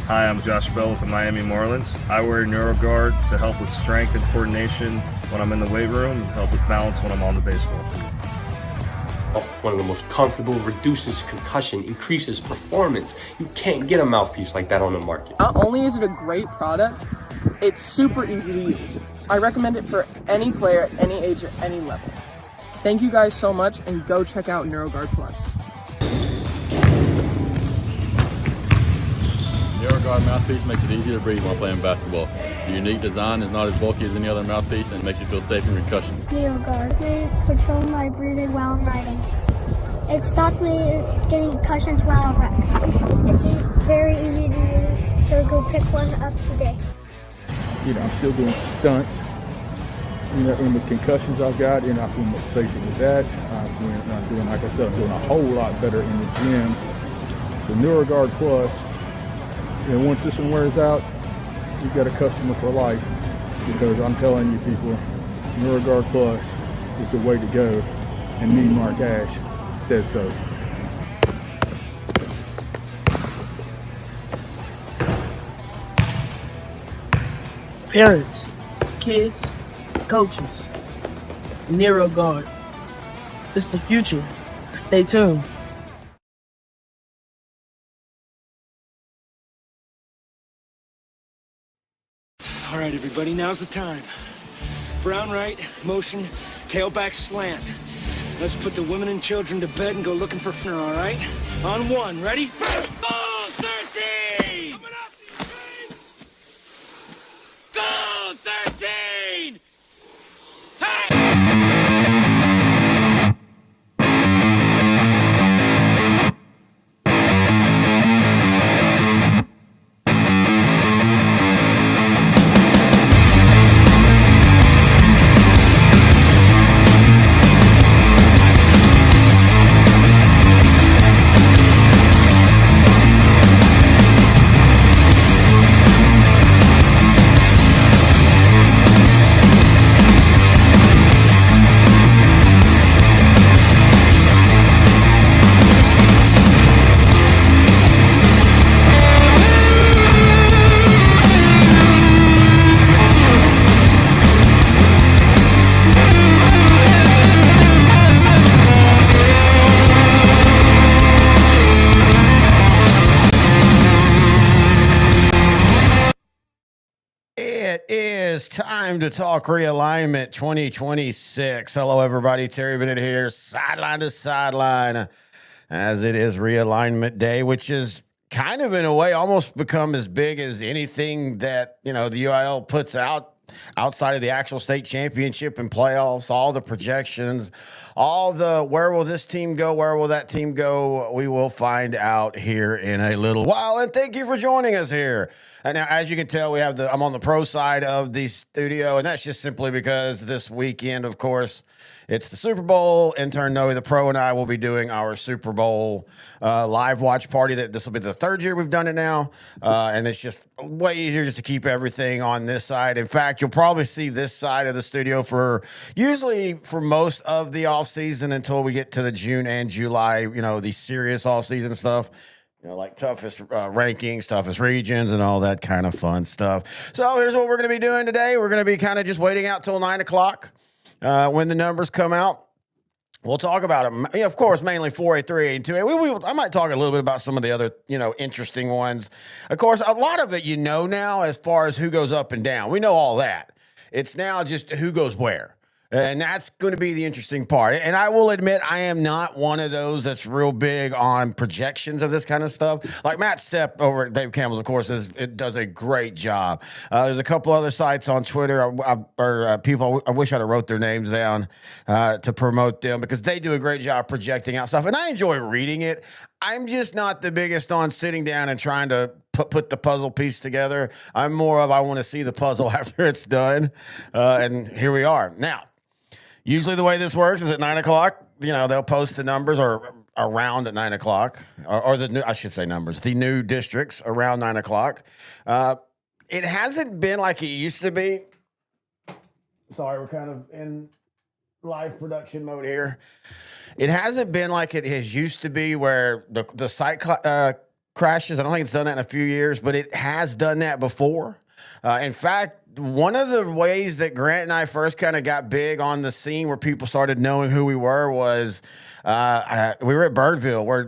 Hi, I'm Josh Bell with the Miami Marlins. I wear NeuroGuard to help with strength and coordination when I'm in the weight room, and help with balance when I'm on the baseball. One of the most comfortable, reduces concussion, increases performance. You can't get a mouthpiece like that on the market. Not only is it a great product, it's super easy to use. I recommend it for any player at any age or any level. Thank you guys so much, and go check out NeuroGuard Plus. NeuroGuard mouthpiece makes it easy to breathe while playing basketball. The unique design is not as bulky as any other mouthpiece and makes you feel safe in concussions. NeuroGuard. They control my breathing while I'm riding. It stops me getting concussions while I wreck. It's very easy to use, so go pick one up today. I'm still doing stunts. And the concussions I've got, I feel much safer with that. I'm doing, like I said, I'm doing a whole lot better in the gym. So NeuroGuard Plus, once this one wears out, you've got a customer for life, because I'm telling you people, NeuroGuard Plus is the way to go, and me, Mark Ash, says so. Parents, kids, coaches, NeuroGuard. It's the future. Stay tuned. All right, everybody, now's the time. Brown right, motion, tailback slant. Let's put the women and children to bed and go looking for dinner, all right? On one, ready? Go, 13! Coming up, go, 13! Time to talk realignment 2026. Hello, everybody. Terry Bennett here, sideline to sideline, as it is realignment day, which is kind of, in a way, almost become as big as anything that, the UIL puts out outside of the actual state championship and playoffs, all the projections, all the where will this team go, where will that team go, we will find out here in a little while. And thank you for joining us here. And now, as you can tell, I'm on the pro side of the studio, and that's just simply because this weekend, of course, it's the Super Bowl. Intern Noe, the pro, and I will be doing our Super Bowl live watch party. This will be the third year we've done it now, and it's just way easier just to keep everything on this side. In fact, you'll probably see this side of the studio usually for most of the off season until we get to the June and July, the serious off season stuff. Like toughest rankings, toughest regions, and all that kind of fun stuff. So here's what we're going to be doing today. We're going to be kind of just waiting out till 9 o'clock when the numbers come out. We'll talk about them, of course, mainly 4A, 3A, and 2A. I might talk a little bit about some of the other, interesting ones. Of course, a lot of it now as far as who goes up and down. We know all that. It's now just who goes where. And that's going to be the interesting part. And I will admit, I am not one of those that's real big on projections of this kind of stuff. Like Matt Stepp over at Dave Campbell's, of course, it does a great job. There's a couple other sites on Twitter or people, I wish I'd have wrote their names down to promote them, because they do a great job projecting out stuff. And I enjoy reading it. I'm just not the biggest on sitting down and trying to put the puzzle piece together. I'm more of, I want to see the puzzle after it's done. And here we are. Now, usually the way this works is at 9 o'clock, they'll post the numbers, or around at 9 o'clock, or the new, I should say numbers, the new districts around 9 o'clock. It hasn't been like it used to be. Sorry, we're kind of in live production mode here. It hasn't been like it has used to be, where the site crashes. I don't think it's done that in a few years, but it has done that before. In fact, one of the ways that Grant and I first kind of got big on the scene where people started knowing who we were was we were at Birdville, where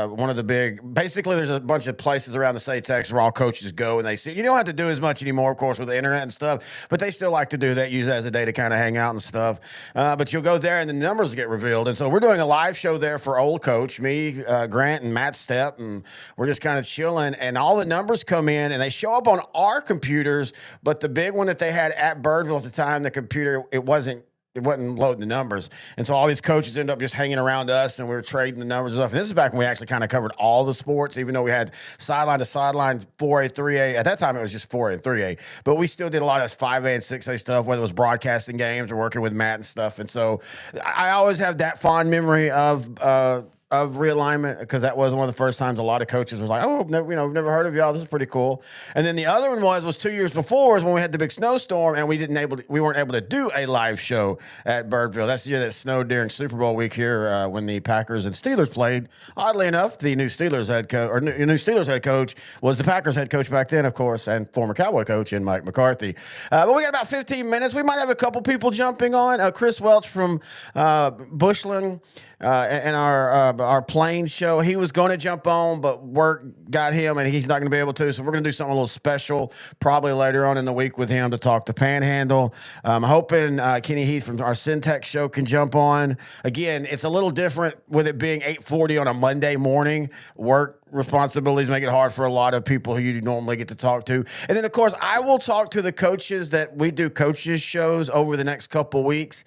one of the basically there's a bunch of places around the state of Texas where all coaches go and they see. You don't have to do as much anymore, of course, with the internet and stuff, but they still like to do that, use that as a day to kind of hang out and stuff. But you'll go there and the numbers get revealed. And so we're doing a live show there for Old Coach, me, Grant, and Matt Stepp, and we're just kind of chilling. And all the numbers come in and they show up on our computers, but the big one that they had at Birdville at the time, the computer, it wasn't loading the numbers. And so all these coaches end up just hanging around us and we were trading the numbers and stuff. And this is back when we actually kind of covered all the sports, even though we had sideline to sideline, 4A, 3A. At that time, it was just 4A and 3A. But we still did a lot of 5A and 6A stuff, whether it was broadcasting games or working with Matt and stuff. And so I always have that fond memory of realignment, because that was one of the first times a lot of coaches was like, "Oh, we've never heard of y'all. This is pretty cool." And then the other one was 2 years before, is when we had the big snowstorm and we weren't able to do a live show at Birdville. That's the year that snowed during Super Bowl week here when the Packers and Steelers played. Oddly enough, the new Steelers head coach was the Packers head coach back then, of course, and former Cowboy coach in Mike McCarthy. But we got about 15 minutes. We might have a couple people jumping on. Chris Welch from Bushland. And our plane show, he was going to jump on, but work got him, and he's not going to be able to. So we're going to do something a little special probably later on in the week with him to talk to Panhandle. I'm hoping Kenny Heath from our Syntax show can jump on. Again, it's a little different with it being 8:40 on a Monday morning. Work responsibilities make it hard for a lot of people who you normally get to talk to. And then, of course, I will talk to the coaches that we do coaches shows over the next couple weeks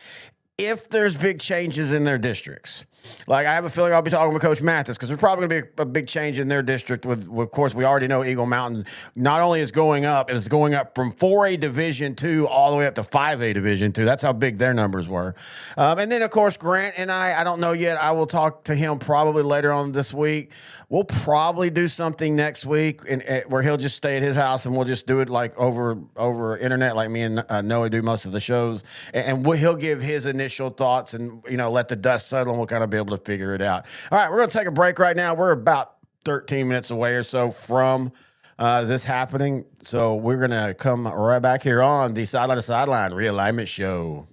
if there's big changes in their districts. Like, I have a feeling I'll be talking with Coach Mathis, because there's probably going to be a big change in their district. Of course, we already know Eagle Mountain not only is going up, it's going up from 4A Division II all the way up to 5A Division II. That's how big their numbers were. And then, of course, Grant and I don't know yet. I will talk to him probably later on this week. We'll probably do something next week where he'll just stay at his house and we'll just do it like over internet, like me and Noah do most of the shows. And he'll give his initial thoughts and, let the dust settle, and we'll kind of be able to figure it out. All right, we're going to take a break right now. We're about 13 minutes away or so from this happening. So we're going to come right back here on the Sideline to Sideline Realignment Show.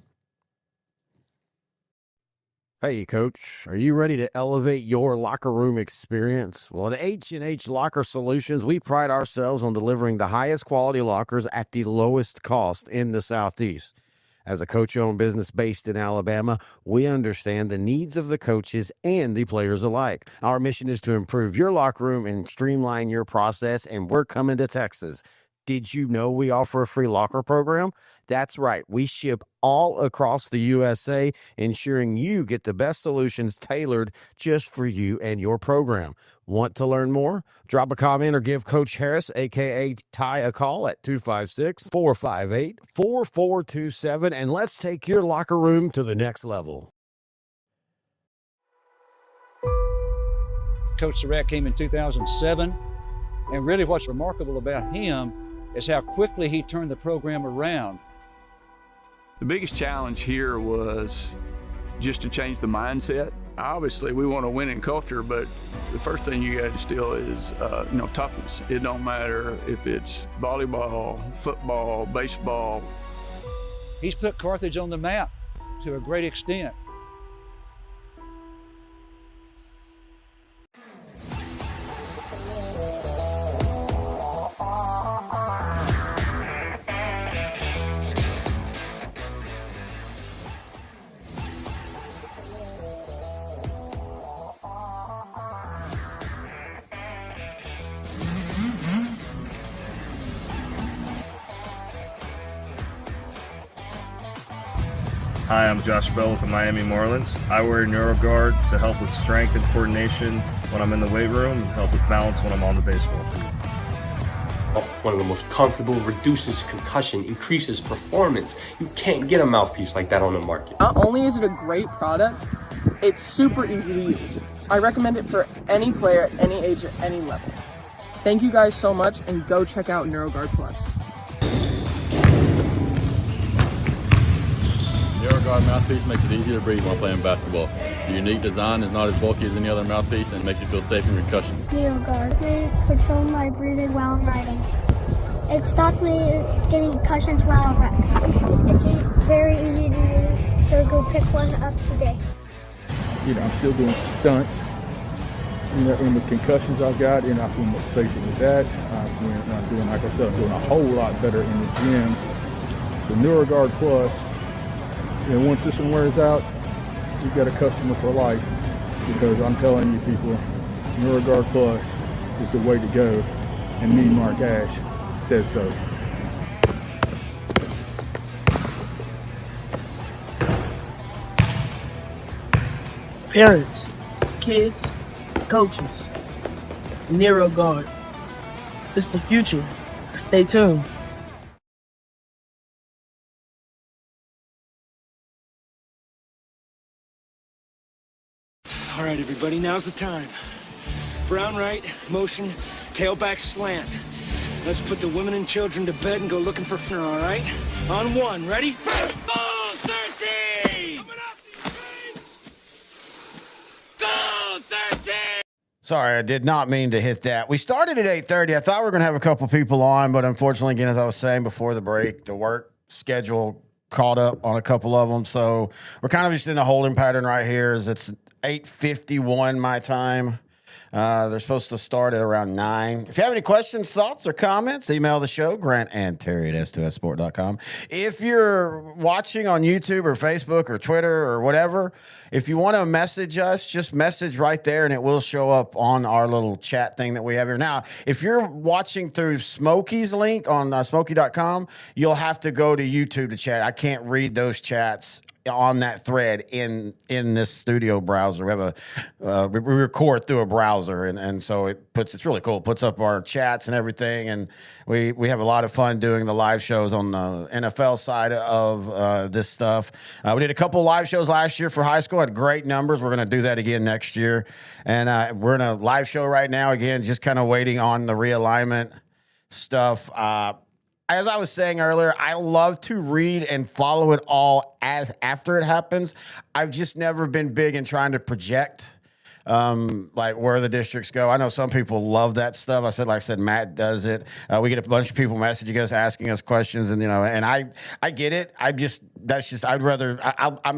Hey, Coach, are you ready to elevate your locker room experience? Well, at H&H Locker Solutions, we pride ourselves on delivering the highest quality lockers at the lowest cost in the Southeast. As a coach-owned business based in Alabama, we understand the needs of the coaches and the players alike. Our mission is to improve your locker room and streamline your process, and we're coming to Texas. Did you know we offer a free locker program? That's right. We ship all across the USA, ensuring you get the best solutions tailored just for you and your program. Want to learn more? Drop a comment or give Coach Harris, a.k.a. Ty, a call at 256-458-4427, and let's take your locker room to the next level. Coach Surratt came in 2007, and really what's remarkable about him is how quickly he turned the program around. The biggest challenge here was just to change the mindset. Obviously, we want a winning culture, but the first thing you got to instill is, toughness. It don't matter if it's volleyball, football, baseball. He's put Carthage on the map to a great extent. Hi, I'm Josh Bell with the Miami Marlins. I wear NeuroGuard to help with strength and coordination when I'm in the weight room, and help with balance when I'm on the baseball field. One of the most comfortable, reduces concussion, increases performance. You can't get a mouthpiece like that on the market. Not only is it a great product, it's super easy to use. I recommend it for any player at any age at any level. Thank you guys so much, and go check out NeuroGuard Plus. NeuroGuard mouthpiece makes it easier to breathe while playing basketball. The unique design is not as bulky as any other mouthpiece and makes you feel safe in concussions. NeoGuard. They control my breathing while I'm riding. It stops me getting concussions while I wreck. It's very easy to use, so go pick one up today. I'm still doing stunts. In the concussions I've got, I feel much safer with that. I'm doing, like I said, I'm doing a whole lot better in the gym. So NeuroGuard Plus, once this one wears out, you've got a customer for life, because I'm telling you people, NeuroGuard Plus is the way to go, and me, Mark Ash, says so. Parents, kids, coaches, NeuroGuard. It's the future. Stay tuned. All right, everybody, now's the time. Brown right, motion, tailback slant. Let's put the women and children to bed and go looking for dinner, all right? On one, ready? Go, 13! Go, 13! Sorry, I did not mean to hit that. We started at 8:30. I thought we were going to have a couple people on, but unfortunately, again, as I was saying before the break, the work schedule caught up on a couple of them. So we're kind of just in a holding pattern right here. As it's 8:51 my time. They're supposed to start at around 9. If you have any questions, thoughts, or comments, email the show, Grant and Terry at s2ssport.com. If you're watching on YouTube or Facebook or Twitter or whatever, if you want to message us, just message right there and it will show up on our little chat thing that we have here. Now, if you're watching through Smokey's link on Smokey.com, you'll have to go to YouTube to chat. I can't read those chats on that thread in this studio browser. We have we record through a browser, and so it's really cool. It puts up our chats and everything, and we have a lot of fun doing the live shows on the NFL side of this stuff. We did a couple live shows last year for high school, had great numbers. We're going to do that again next year, and we're in a live show right now again, just kind of waiting on the realignment stuff. As I was saying earlier, I love to read and follow it all after it happens. I've just never been big in trying to project like where the districts go. I know some people love that stuff. Like I said, Matt does it. We get a bunch of people messaging us, asking us questions, and and I get it. I'm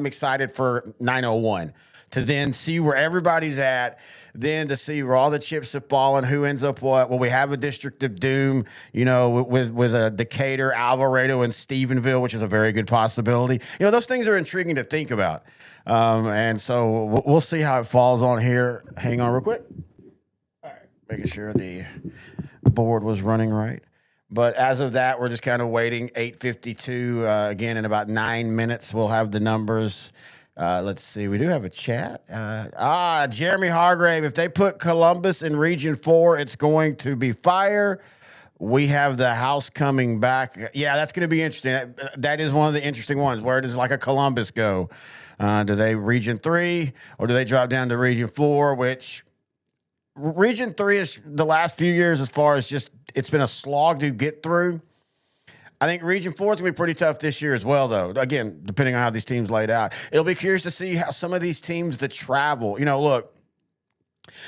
excited for 901 to then see where everybody's at, then to see where all the chips have fallen, who ends up what. Well, we have a District of Doom, with a Decatur, Alvarado, and Stephenville, which is a very good possibility. Those things are intriguing to think about. And so we'll see how it falls on here. Hang on real quick. All right, making sure the board was running right. But as of that, we're just kind of waiting. 8:52, again, in about 9 minutes, we'll have the numbers. Let's see. We do have a chat. Jeremy Hargrave. If they put Columbus in Region 4, it's going to be fire. We have the house coming back. Yeah, that's going to be interesting. That is one of the interesting ones. Where does like a Columbus go? Do they Region 3 or do they drop down to Region 4, which Region 3 is the last few years as far as just it's been a slog to get through. I think Region 4 is going to be pretty tough this year as well, though. Again, depending on how these teams laid out. It'll be curious to see how some of these teams that travel, look,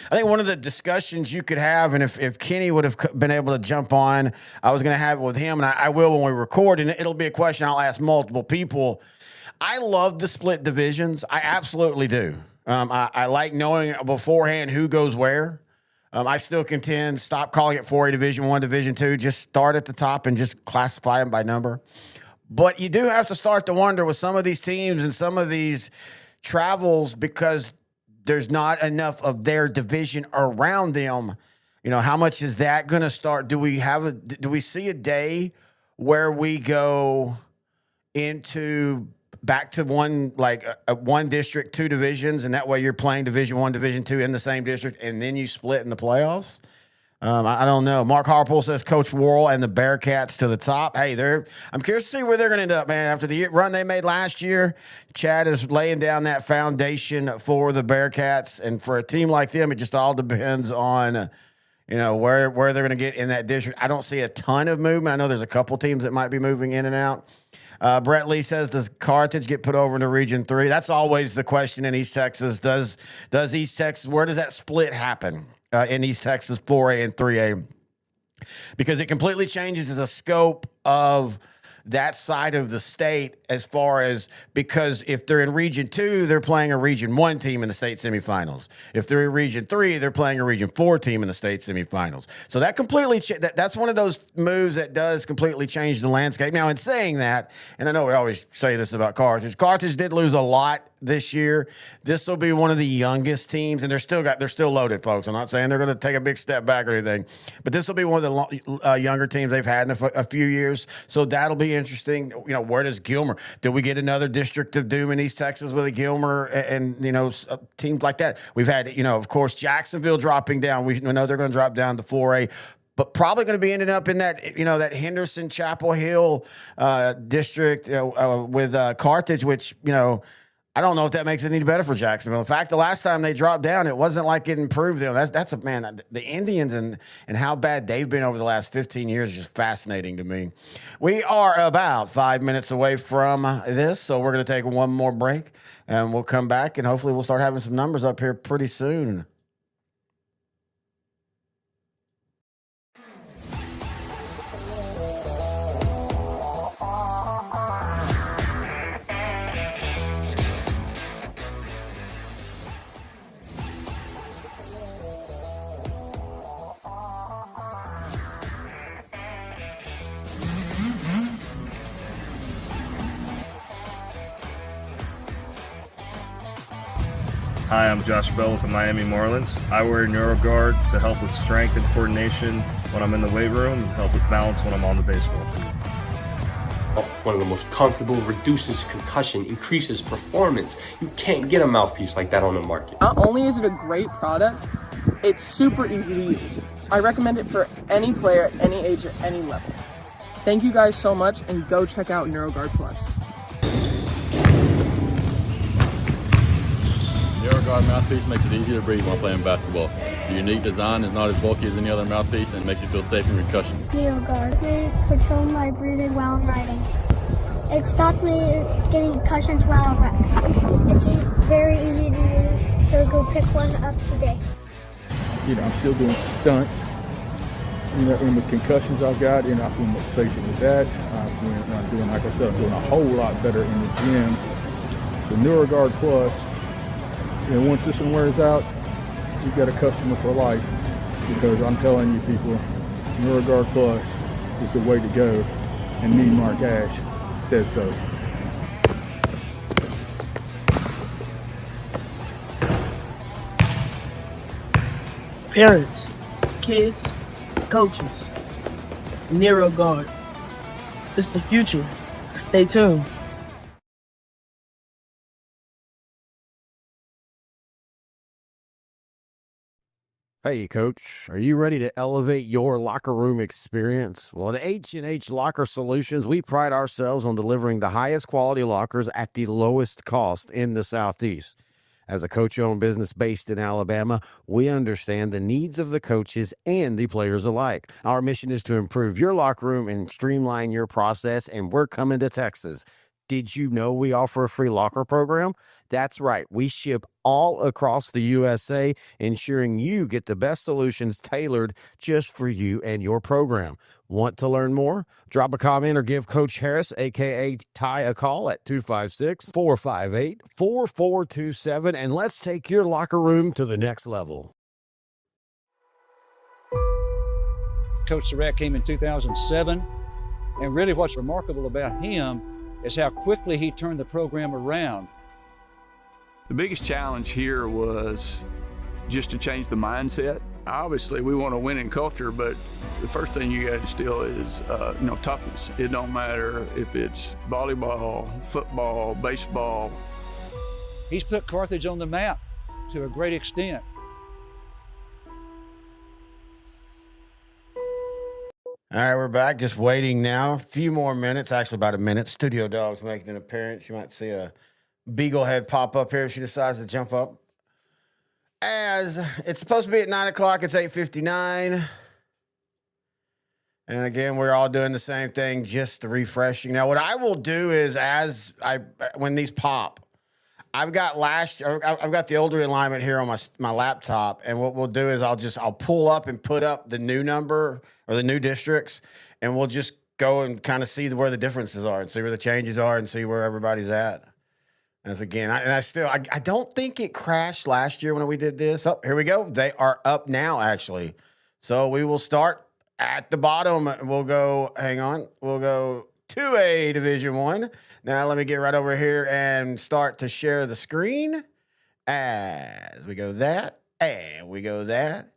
I think one of the discussions you could have, and if Kenny would have been able to jump on, I was going to have it with him, and I will when we record, and it'll be a question I'll ask multiple people. I love the split divisions. I absolutely do. I like knowing beforehand who goes where. I still contend, stop calling it 4A Division 1, Division 2. Just start at the top and just classify them by number. But you do have to start to wonder with some of these teams and some of these travels because there's not enough of their division around them. How much is that going to start? Do we see a day where we go into back to one, like one district, 2 divisions, and that way you're playing Division 1, Division 2 in the same district, and then you split in the playoffs? I don't know. Mark Harpole says Coach Worrell and the Bearcats to the top. Hey, I'm curious to see where they're going to end up, man. After the run they made last year, Chad is laying down that foundation for the Bearcats, and for a team like them, it just all depends on, where they're going to get in that district. I don't see a ton of movement. I know there's a couple teams that might be moving in and out. Brett Lee says, does Carthage get put over into Region 3? That's always the question in East Texas. Does East Texas, where does that split happen in East Texas 4A and 3A? Because it completely changes the scope of that side of the state as far as, because if they're in Region 2, they're playing a Region 1 team in the state semifinals. If they're in Region 3, they're playing a Region 4 team in the state semifinals. So that completely that's one of those moves that does completely change the landscape. Now, in saying that, and I know we always say this about Carthage, Carthage did lose a lot this year. This will be one of the youngest teams, and they're still loaded, folks. I'm not saying they're going to take a big step back or anything, but this will be one of the younger teams they've had in a few years. So that'll be interesting. Where does Gilmer? Do we get another District of Doom in East Texas with a Gilmer and teams like that? We've had, of course, Jacksonville dropping down. We know they're going to drop down to 4A. But probably going to be ending up in that, that Henderson, Chapel Hill district with Carthage, which, I don't know if that makes it any better for Jacksonville. In fact, the last time they dropped down, it wasn't like it improved them. The Indians and how bad they've been over the last 15 years is just fascinating to me. We are about 5 minutes away from this, so we're going to take one more break, and we'll come back, and hopefully we'll start having some numbers up here pretty soon. Hi, I'm Josh Bell with the Miami Marlins. I wear NeuroGuard to help with strength and coordination when I'm in the weight room and help with balance when I'm on the baseball field. One of the most comfortable, reduces concussion, increases performance. You can't get a mouthpiece like that on the market. Not only is it a great product, it's super easy to use. I recommend it for any player, any age, at any level. Thank you guys so much, and go check out NeuroGuard Plus. NeuroGuard mouthpiece makes it easier to breathe while playing basketball. The unique design is not as bulky as any other mouthpiece and makes you feel safe in concussions. NeuroGuard. They control my breathing while I'm riding. It stops me getting concussions while I wreck. It's very easy to use, so go pick one up today. I'm still doing stunts. In the concussions I've got, and I feel much safer with that. I'm doing, like I said, I'm doing a whole lot better in the gym. So NeuroGuard Plus, once this one wears out, you've got a customer for life, because I'm telling you people, NeuroGuard Plus is the way to go, and me, Mark Ash, says so. Parents, kids, coaches, NeuroGuard. It's the future. Stay tuned. Hey, Coach, are you ready to elevate your locker room experience? Well, at H&H Locker Solutions, we pride ourselves on delivering the highest quality lockers at the lowest cost in the Southeast. As a coach-owned business based in Alabama, we understand the needs of the coaches and the players alike. Our mission is to improve your locker room and streamline your process, and we're coming to Texas. Did you know we offer a free locker program? That's right. We ship all across the USA, ensuring you get the best solutions tailored just for you and your program. Want to learn more? Drop a comment or give Coach Harris, a.k.a. Ty, a call at 256-458-4427, and let's take your locker room to the next level. Coach Surratt came in 2007, and really what's remarkable about him is how quickly he turned the program around. The biggest challenge here was just to change the mindset. Obviously, we want a winning culture, but the first thing you got to instill is, toughness. It don't matter if it's volleyball, football, baseball. He's put Carthage on the map to a great extent. All right, we're back. Just waiting now. A few more minutes, actually about a minute. Studio Dog's making an appearance. You might see a beagle head pop up here if she decides to jump up. As it's supposed to be at 9 o'clock, it's 8:59. And again, we're all doing the same thing, just refreshing. Now, what I will do is when these pop, I've got the old realignment here on my laptop, and what we'll do is I'll pull up and put up the new number or the new districts, and we'll just go and kind of see where the differences are and see where the changes are and see where everybody's at. As again, I don't think it crashed last year when we did this. Oh, here we go. They are up now, actually. So we will start at the bottom. We'll go, hang on. We'll go 2A Division 1. Now let me get right over here and start to share the screen as we go that, and we go that,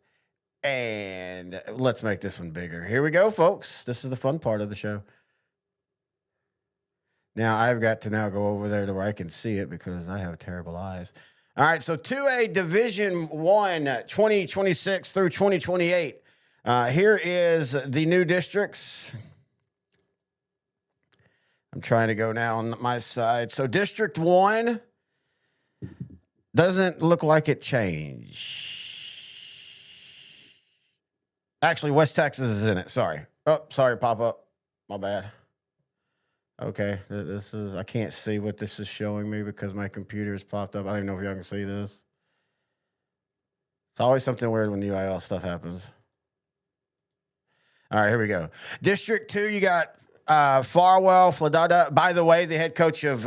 and let's make this one bigger. Here we go, folks. This is the fun part of the show. Now, I've got to now go over there to where I can see it because I have terrible eyes. All right, so 2A Division 1, 2026 through 2028. Here is the new districts. I'm trying to go now on my side. So District 1 doesn't look like it changed. Actually, West Texas is in it. Sorry. Oh, sorry, pop up. My bad. Okay, this is, I can't see what this is showing me because my computer has popped up. I don't even know if y'all can see this. It's always something weird when the UIL stuff happens. All right, here we go. District 2, you got Farwell, Fladada. By the way, the head coach of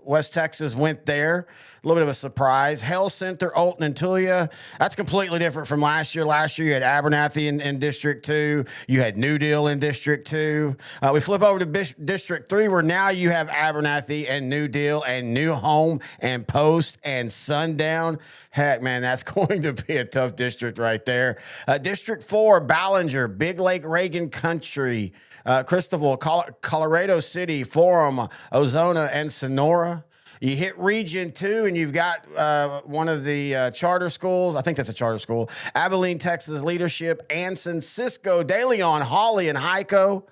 West Texas went there. A little bit of a surprise. Hell Center, Olton, and Tulia. That's completely different from last year. Last year, you had Abernathy in District 2. You had New Deal in District 2. We flip over to District 3, where now you have Abernathy and New Deal and New Home and Post and Sundown. Heck, man, that's going to be a tough district right there. District 4, Ballinger, Big Lake, Reagan Country, Christoval, Colorado City, Forum, Ozona, and Sonora. You hit Region 2, and you've got one of the charter schools. I think that's a charter school. Abilene, Texas Leadership, Anson, Cisco, De Leon, Hawley, and Hyco.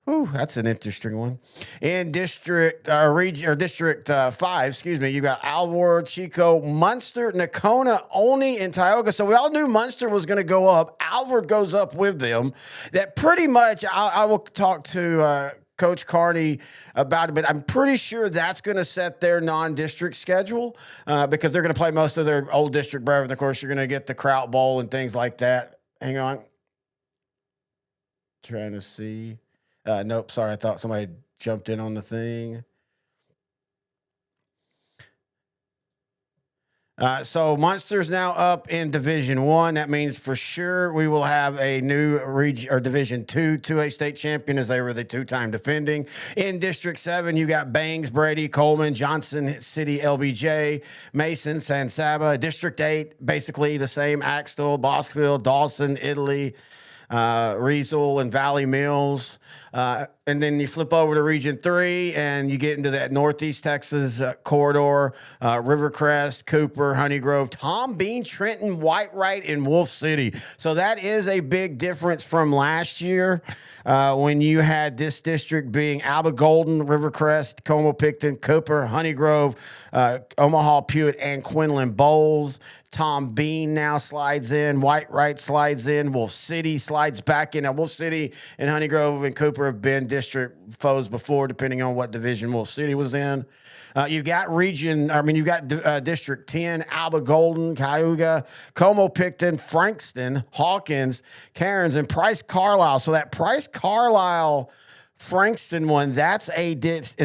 Ooh, that's an interesting one. In District 5, you've got Alvord, Chico, Munster, Nacona, Olney, and Tioga. So we all knew Munster was going to go up. Alvord goes up with them. That pretty much, I will talk to Coach Carney about it, but I'm pretty sure that's going to set their non-district schedule because they're going to play most of their old district brother. And of course, you're going to get the Kraut Bowl and things like that. Hang on. Trying to see. Nope, sorry. I thought somebody jumped in on the thing. So Munster's now up in Division 1. That means for sure we will have a new region or Division 2 2A state champion, as they were the two-time defending. In District 7, you got Bangs, Brady, Coleman, Johnson City, LBJ, Mason, San Saba. District 8, basically the same: Axtell, Bosqueville, Dawson, Italy, Riesel, and Valley Mills. And then you flip over to Region 3, and you get into that Northeast Texas corridor: Rivercrest, Cooper, Honey Grove, Tom Bean, Trenton, Whitewright, and Wolf City. So that is a big difference from last year when you had this district being Alba Golden, Rivercrest, Como Picton, Cooper, Honey Grove, Omaha, Pewitt, and Quinlan Bowles. Tom Bean now slides in. Whitewright slides in. Wolf City slides back in. Now, Wolf City and Honey Grove and Cooper have been district foes before, depending on what division Wolf City was in. You've got District 10, Alba Golden, Cayuga, Como Picton, Frankston, Hawkins, Cairns, and Price Carlisle. So that Price Carlisle Frankston one, that's an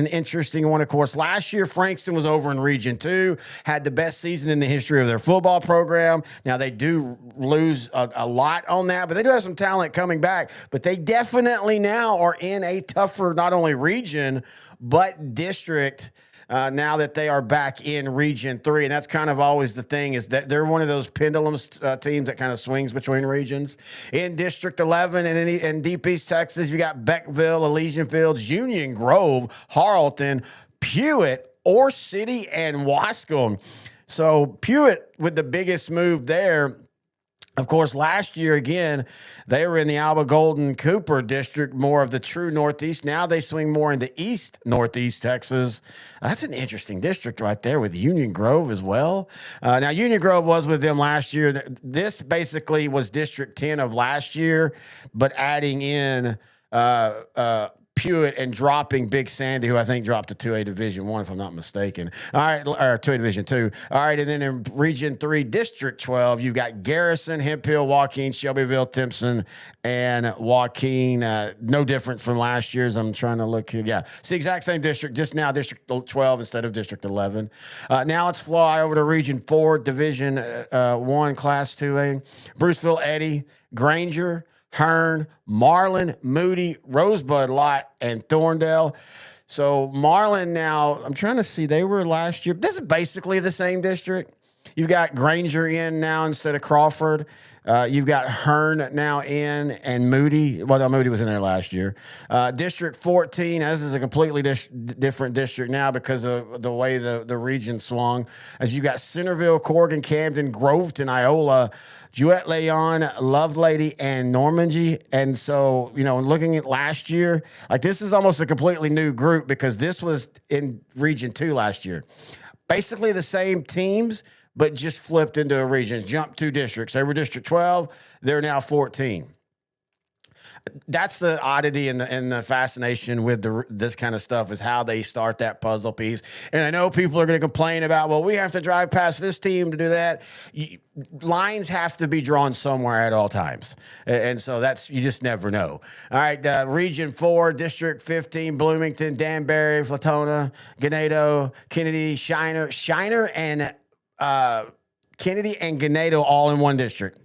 interesting one, of course. Last year, Frankston was over in Region 2, had the best season in the history of their football program. Now, they do lose a lot on that, but they do have some talent coming back. But they definitely now are in a tougher, not only region, but district now that they are back in Region 3. And that's kind of always the thing, is that they're one of those pendulum teams that kind of swings between regions. In District 11 and in Deep East Texas, you got Beckville, Elysian Fields, Union Grove, Harleton, Pewitt, Ore City, and Wascom. So Pewitt with the biggest move there. Of course, last year, again, they were in the Alba Golden Cooper district, more of the true Northeast. Now they swing more into East Northeast Texas. That's an interesting district right there with Union Grove as well. Now, Union Grove was with them last year. This was District 10 of last year, but adding in Pewitt and dropping Big Sandy, who I think dropped to 2A Division 1, if I'm not mistaken. All right, or 2A Division 2. All right, and then in Region 3, District 12, you've got Garrison, Hemp Hill, Joaquin, Shelbyville, Timpson, and Joaquin. No different from last year's. I'm trying to look here. Yeah, it's the exact same district, just now District 12 instead of District 11. Now let's fly over to Region 4, Division 1, Class 2A. Bruceville, Eddy, Granger, Hearn, Marlin, Moody, Rosebud, Lott, and Thorndale. So Marlin now, I'm trying to see, they were last year. This is basically the same district. You've got Granger in now instead of Crawford. You've got Hearn now in and Moody. Well, no, Moody was in there last year. District 14, this is a completely different district now because of the way the region swung. As you've got Centerville, Corrigan, Camden, Groveton, Iola, Jewett, Leon, Lovelady, and Normandy. And so, looking at last year, like this is almost a completely new group because this was in Region 2 last year. Basically the same teams, but just flipped into a region, jumped 2 districts. They were District 12, they're now 14. That's the oddity and the fascination with this kind of stuff is how they start that puzzle piece. And I know people are going to complain about, well, we have to drive past this team to do that. Lines have to be drawn somewhere at all times. And so you just never know. All right, Region 4, District 15, Bloomington, Danbury, Flatona, Ganado, Kennedy, Shiner, and Kennedy and Ganado all in one district.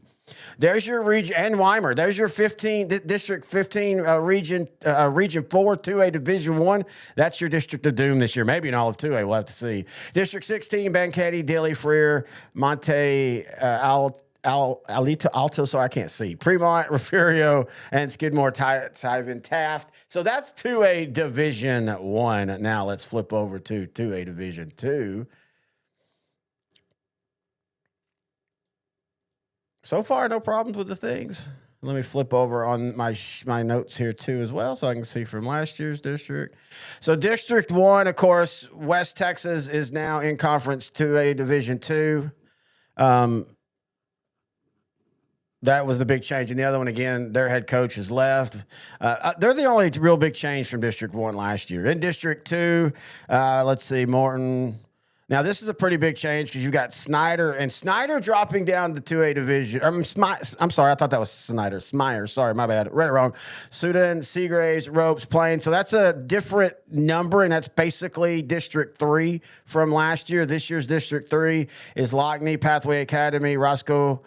There's your region, and Weimar. There's your District 15 region 4, 2A Division 1. That's your District of Doom this year. Maybe in all of 2A. We'll have to see. District 16, Banquetti, Dilly, Freer, Monte, Alto, so I can't see. Fremont, Refugio, and Skidmore, Tyven, Taft. So that's 2A Division 1. Now let's flip over to 2A Division 2. So far, no problems with the things. Let me flip over on my notes here, too, as well, so I can see from last year's district. So District 1, of course, West Texas is now in Conference 2A Division 2. That was the big change. And the other one, again, their head coach has left. They're the only real big change from District 1 last year. In District 2, let's see, Morton. Now, this is a pretty big change because you've got Snyder dropping down to 2A Division. I'm sorry, I thought that was Snyder. Smyer, sorry, my bad. Read it wrong. Sudan, Seagraves, Ropes, Plain. So that's a different number, and that's basically District 3 from last year. This year's District 3 is Lockney, Pathway Academy, Roscoe,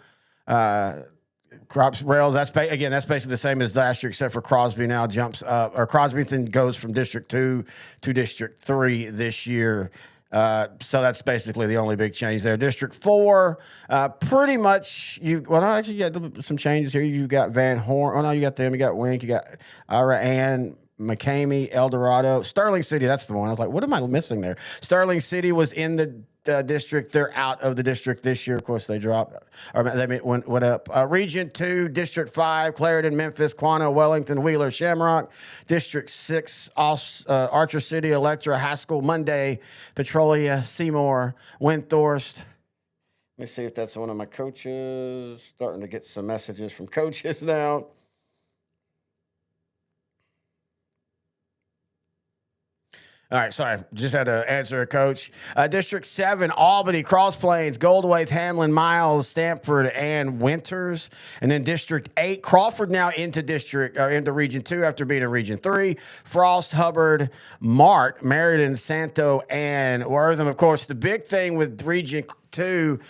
Crops Rails. That's basically the same as last year, except for Crosby now jumps up, or Crosbyton goes from District 2 to District 3 this year. So that's basically the only big change there. District 4, pretty much you got some changes here. You've got Van Horn. Oh, no, you got them. You got Wink. You got Ira Ann, McCamey, El Dorado. Sterling City, that's the one. I was like, what am I missing there? Sterling City was in the district. They're out of the district this year. Of course, they dropped, or they went up. Region 2, District 5, Clarendon, Memphis, Quanah, Wellington, Wheeler, Shamrock. District 6, Archer City, Electra, Haskell, Monday, Petrolia, Seymour, Windthorst. Let me see if that's one of my coaches. Starting to get some messages from coaches now. All right, sorry. Just had to answer a coach. District 7, Albany, Cross Plains, Goldwaith, Hamlin, Miles, Stanford, and Winters. And then District 8, Crawford now into Region 2 after being in Region 3. Frost, Hubbard, Mart, Meriden, Santo, and Wortham. Of course, the big thing with Region 2,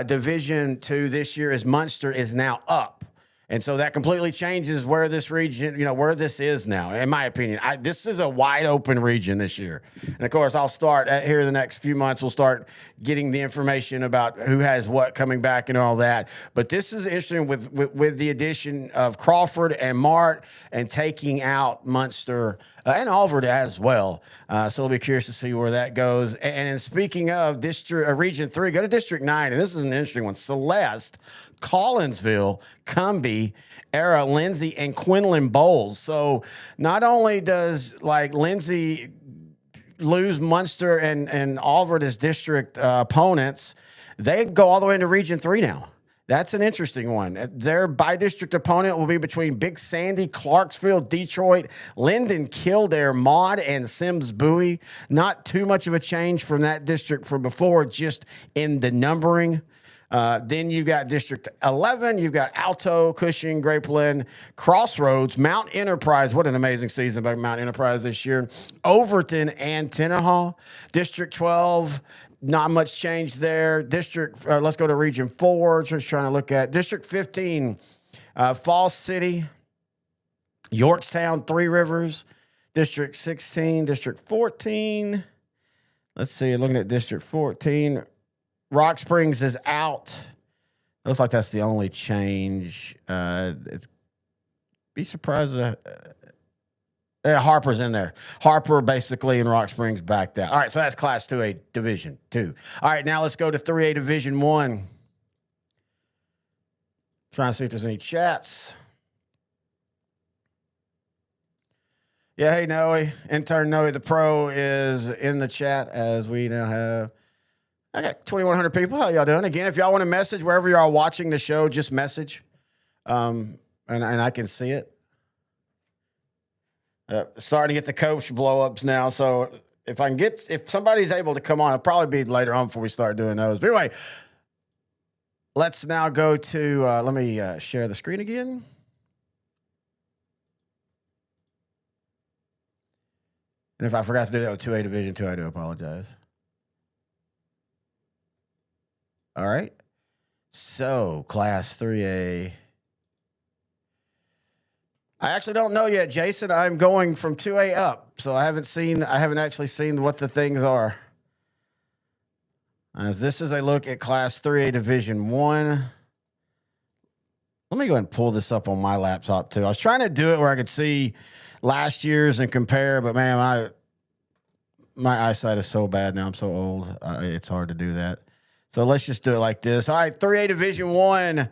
Division 2 this year is Munster is now up. And so that completely changes where this region, where this is now, in my opinion. This is a wide open region this year. And of course, I'll start here in the next few months. We'll start getting the information about who has what coming back and all that. But this is interesting with the addition of Crawford and Mart and taking out Munster and Alford as well. So we'll be curious to see where that goes. And speaking of Region 3, go to District 9. And this is an interesting one. Celeste, Collinsville, Cumbie, Era, Lindsay, and Quinlan Bowles. So not only does Lindsay lose Munster and Alford as district opponents, they go all the way into Region 3 now. That's an interesting one. Their by-district opponent will be between Big Sandy, Clarksville, Detroit, Linden, Kildare, Maud, and Sims Bowie. Not too much of a change from that district from before, just in the numbering. Then you've got District 11. You've got Alto, Cushing, Grapeland, Crossroads, Mount Enterprise. What an amazing season by Mount Enterprise this year. Overton and Tenaha. District 12, not much change there. Let's go to Region 4. Just trying to look at District 15, Falls City, Yorktown, Three Rivers. District 16, District 14. Let's see, looking at District 14. Rock Springs is out. Looks like that's the only change. Be surprised that Harper's in there. Harper basically and Rock Springs backed out. All right, so that's Class 2A Division 2. All right, now let's go to 3A Division 1. Trying to see if there's any chats. Yeah, hey, Noe. Intern Noe, the pro, is in the chat as we now have. I got 2,100 people. How y'all doing? Again, if y'all want to message wherever y'all watching the show, just message, and I can see it. Starting to get the coach blow-ups now, so if somebody's able to come on, it'll probably be later on before we start doing those. But anyway, let's now go to, let me share the screen again. And if I forgot to do that with 2A Division 2, I do apologize. All right. So, Class 3A. I actually don't know yet, Jason. I'm going from 2A up, so I haven't actually seen what the things are. As this is a look at Class 3A Division 1. Let me go ahead and pull this up on my laptop, too. I was trying to do it where I could see last year's and compare, but, man, my eyesight is so bad now. I'm so old. It's hard to do that. So let's just do it like this. All right, 3A Division 1,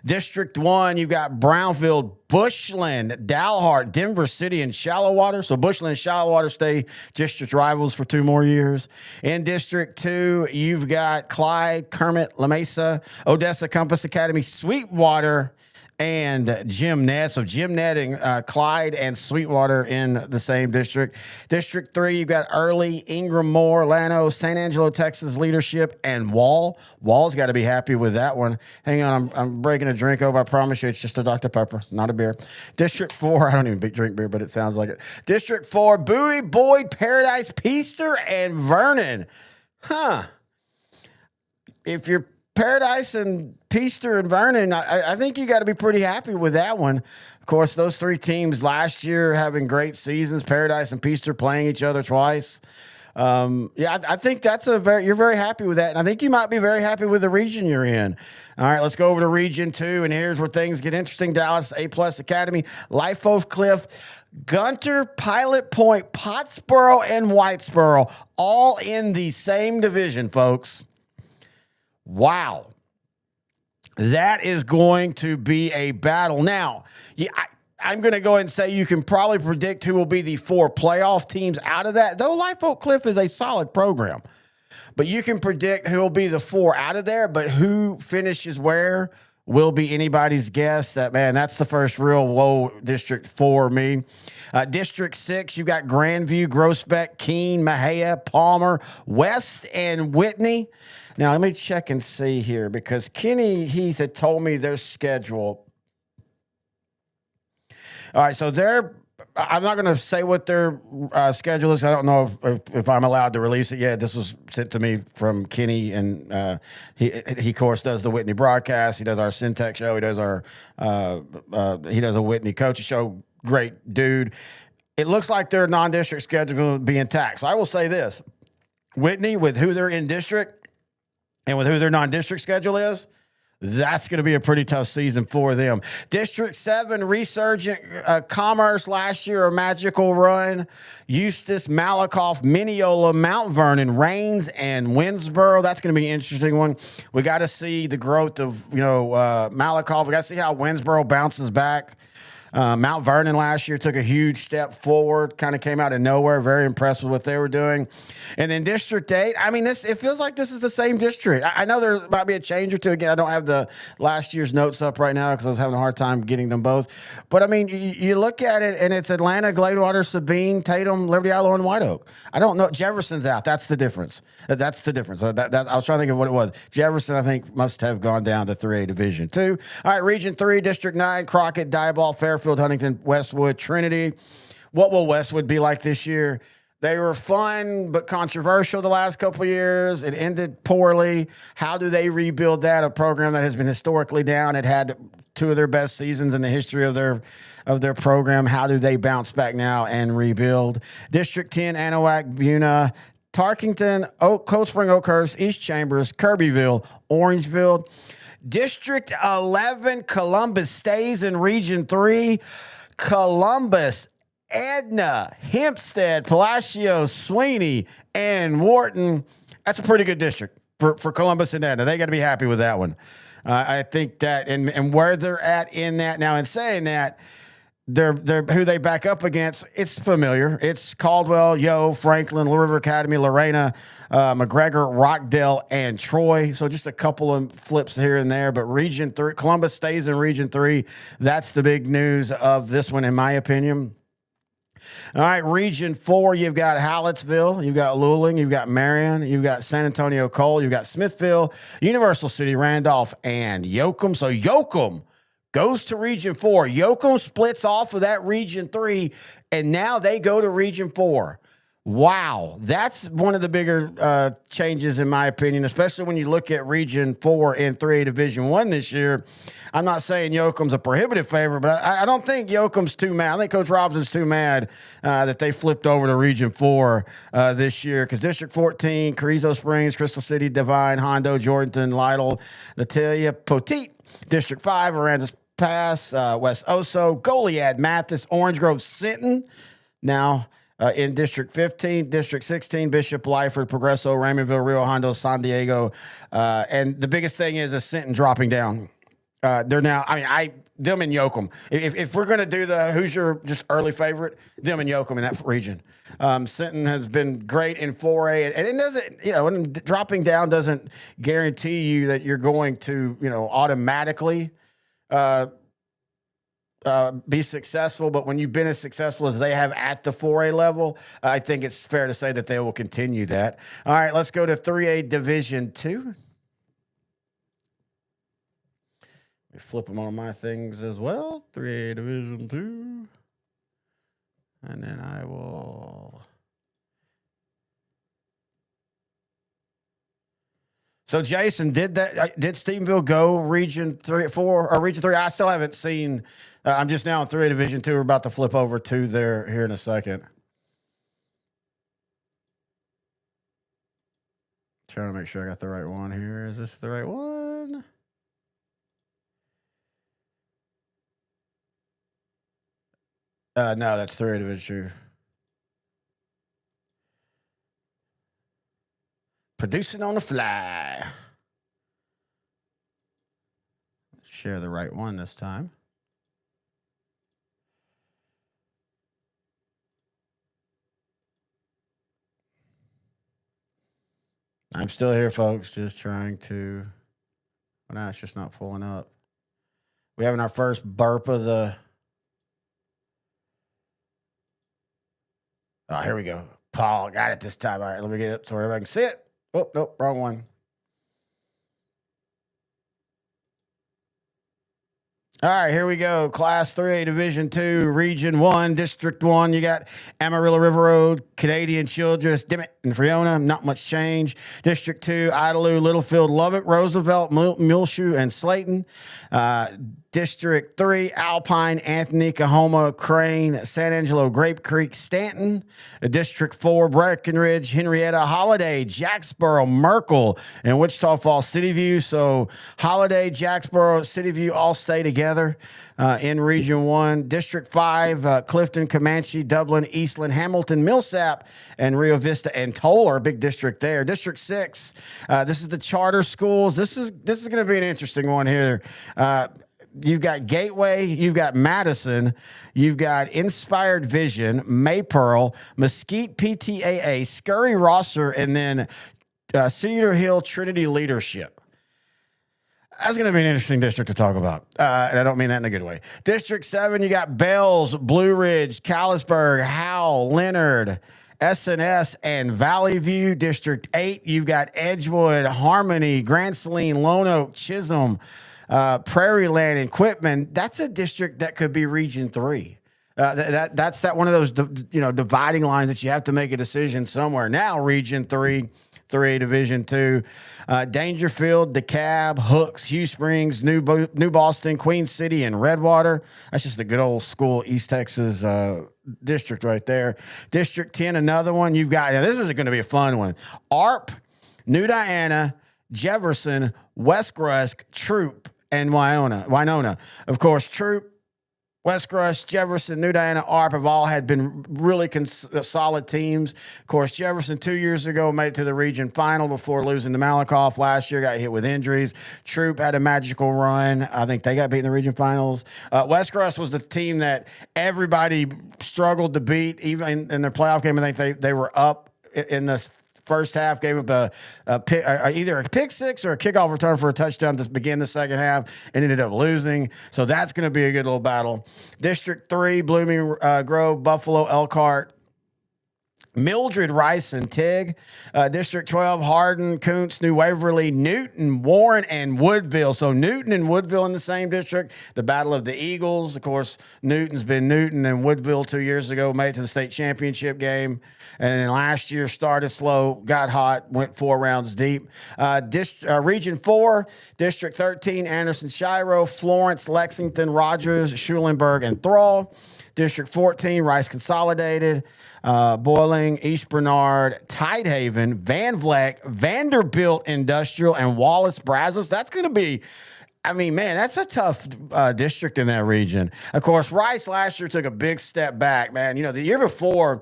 District 1, you've got Brownfield, Bushland, Dalhart, Denver City, and Shallowater. So Bushland and Shallowater stay district rivals for 2 more years. In District 2, you've got Clyde, Kermit, La Mesa, Odessa, Compass Academy, Sweetwater, and Jim Ned. So Jim Ned and Clyde and Sweetwater in the same district. District 3, you've got Early, Ingram, Moore, Llano, San Angelo, Texas Leadership, and Wall. Wall's got to be happy with that one. Hang on, I'm breaking a drink over. I promise you it's just a Dr. Pepper, not a beer. District 4, I don't even drink beer, but it sounds like it. District 4, Bowie, Boyd, Paradise, Peaster, and Vernon. If you're Paradise and Peaster and Vernon, I think you got to be pretty happy with that one. Of course, those 3 teams last year having great seasons, Paradise and Peaster playing each other twice. I think you're very happy with that. And I think you might be very happy with the region you're in. All right, let's go over to Region 2, and here's where things get interesting. Dallas, A+ Academy, Life Oak Cliff, Gunter, Pilot Point, Pottsboro, and Whitesboro, all in the same division, folks. Wow. That is going to be a battle. Now, I'm going to go ahead and say you can probably predict who will be the 4 playoff teams out of that, though Life Oak Cliff is a solid program. But you can predict who will be the 4 out of there, but who finishes where will be anybody's guess. That's the first real whoa district for me. District 6, you've got Grandview, Groesbeck, Keene, Mahia, Palmer, West, and Whitney. Now, let me check and see here because Kenny Heath had told me their schedule. All right, so their I'm not going to say what their schedule is. I don't know if I'm allowed to release it yet. This was sent to me from Kenny, and he of course does the Whitney broadcast. He does our Syntech show. He does our he does a Whitney coaching show. Great dude. It looks like their non-district schedule will be intact. So I will say this: Whitney, with who they're in district and with who their non-district schedule is, that's going to be a pretty tough season for them. District 7, Resurgent Commerce last year, a magical run. Eustis, Malakoff, Mineola, Mount Vernon, Rains, and Winsboro. That's going to be an interesting one. We got to see the growth of, Malakoff. We got to see how Winsboro bounces back. Mount Vernon last year took a huge step forward, kind of came out of nowhere. Very impressed with what they were doing. And then District 8, I mean, it feels like this is the same district. I know there might be a change or two. Again, I don't have the last year's notes up right now because I was having a hard time getting them both. But, I mean, you look at it, and it's Atlanta, Gladewater, Sabine, Tatum, Liberty Island, and White Oak. I don't know. Jefferson's out. That's the difference. That's the difference. I was trying to think of what it was. Jefferson, I think, must have gone down to 3A Division 2. All right, Region 3, District 9, Crockett, Diboll, Fairfield, Huntington, Westwood, Trinity. What will Westwood be like this year? They were fun but controversial the last couple of years. It ended poorly. How do they rebuild that? A program that has been historically down. It had two of their best seasons in the history of their program. How do they bounce back now and rebuild? District 10, Anahuac, Buna, Tarkington, Cold Spring, Oakhurst, East Chambers, Kirbyville, Orangeville. District 11, Columbus stays in Region 3. Columbus, Edna, Hempstead, Palacio, Sweeney, and Wharton. That's a pretty good district for Columbus and Edna. They got to be happy with that one. I think that, and where they're at in that now, in saying that, they're who they back up against, it's familiar. It's Caldwell, Franklin, Little River Academy, Lorena, McGregor, Rockdale, and Troy. So just a couple of flips here and there. But Region 3, Columbus stays in Region 3. That's the big news of this one, in my opinion. All right, Region 4, you've got Hallettsville, you've got Luling, you've got Marion, you've got San Antonio Cole, you've got Smithville, Universal City, Randolph, and Yoakum. So Yoakum goes to Region 4. Yoakum splits off of that Region 3, and now they go to Region 4. Wow, that's one of the bigger changes, in my opinion, especially when you look at Region 4 and 3A Division 1 this year. I'm not saying Yoakum's a prohibitive favorite, but I don't think Yoakum's too mad. I think Coach Robson's too mad that they flipped over to Region 4 this year, because District 14, Carrizo Springs, Crystal City, Divine, Hondo, Jordanton, Lytle, Natalia, Poteet. District 5, Aransas Pass, West Oso, Goliad, Mathis, Orange Grove, Sinton. Now, in District 15, District 16, Bishop, Lyford, Progresso, Raymondville, Rio Hondo, San Diego. And the biggest thing is Sinton dropping down. They're now, them and Yoakum. If we're going to do who's your just early favorite, them and Yoakum in that region. Sinton has been great in 4A, and it doesn't, dropping down doesn't guarantee you that you're going to, automatically be successful, but when you've been as successful as they have at the 4A level, I think it's fair to say that they will continue that. All right, let's go to 3A Division 2. Let me flip them on my things as well. 3A Division 2. And then I will... So, Jason, did Stephenville go Region 3, 4, or Region 3? I still haven't seen. I'm just now in 3A Division 2. We're about to flip over to there here in a second. Trying to make sure I got the right one here. Is this the right one? No, that's 3A Division 2. Producing on the fly. Share the right one this time. I'm still here, folks. Just trying to. Well, no, it's just not pulling up. We're having our first burp of the. Oh, here we go. Paul got it this time. All right, let me get it so everybody can see it. Oh, nope, wrong one. All right, here we go. Class 3A, Division 2, Region 1, District 1. You got Amarillo River Road, Canadian Childress, Dimmitt, and Friona. Not much change. District 2, Idalou, Littlefield, Lubbock, Roosevelt, Muleshoe, and Slayton. District 3, Alpine, Anthony, Cahoma, Crane, San Angelo, Grape Creek, Stanton. District 4, Breckenridge, Henrietta, Holiday, Jacksboro, Merkel, and Wichita Falls, City View. So Holiday, Jacksboro, City View all stay together in Region 1. District 5, Clifton, Comanche, Dublin, Eastland, Hamilton, Millsap, and Rio Vista and Tolar, big district there. District 6, this is the charter schools. This is going to be an interesting one here. You've got Gateway, you've got Madison, you've got Inspired Vision, Maypearl, Mesquite PTAA, Scurry Rosser, and then Cedar Hill Trinity Leadership. That's going to be an interesting district to talk about, and I don't mean that in a good way. District 7, you got Bells, Blue Ridge, Callisburg, Howell, Leonard, SNS, and Valley View. District 8, you've got Edgewood, Harmony, Grand Saline, Lone Oak, Chisholm, Prairie Land, and Quitman. That's a district that could be Region 3. That's one of those dividing lines that you have to make a decision somewhere. Now Region 3, 3A Division 2, Dangerfield, DeKalb, Hooks, Hugh Springs, New Boston, Queen City, and Redwater. That's just a good old school East Texas district right there. District 10, another one. You've got, this is going to be a fun one. ARP, New Diana, Jefferson, West Rusk, Troop, and Winona. Of course, Troop, West Rusk, Jefferson, New Diana, ARP have all had been really solid teams. Of course, Jefferson 2 years ago made it to the region final before losing to Malakoff last year, got hit with injuries. Troop had a magical run. I think they got beat in the region finals. West Rusk was the team that everybody struggled to beat, even in their playoff game. I think they were up in the first half, gave up a pick, either a pick six or a kickoff return for a touchdown to begin the second half, and ended up losing. So that's going to be a good little battle. District 3, Blooming Grove, Buffalo, Elkhart, Mildred, Rice, and Tig. District 12, Hardin, Koontz, New Waverly, Newton, Warren, and Woodville. So Newton and Woodville in the same district. The Battle of the Eagles. Of course, Newton's been Newton, and Woodville 2 years ago made it to the state championship game. And then last year started slow, got hot, went 4 rounds deep. Region 4, District 13, Anderson, Shiro, Florence, Lexington, Rogers, Schulenburg, and Thrall. District 14, Rice Consolidated, Boiling, East Bernard, Tidehaven, Van Vleck, Vanderbilt Industrial, and Wallace Brazos. That's going to be, that's a tough district in that region. Of course, Rice last year took a big step back, man. The year before,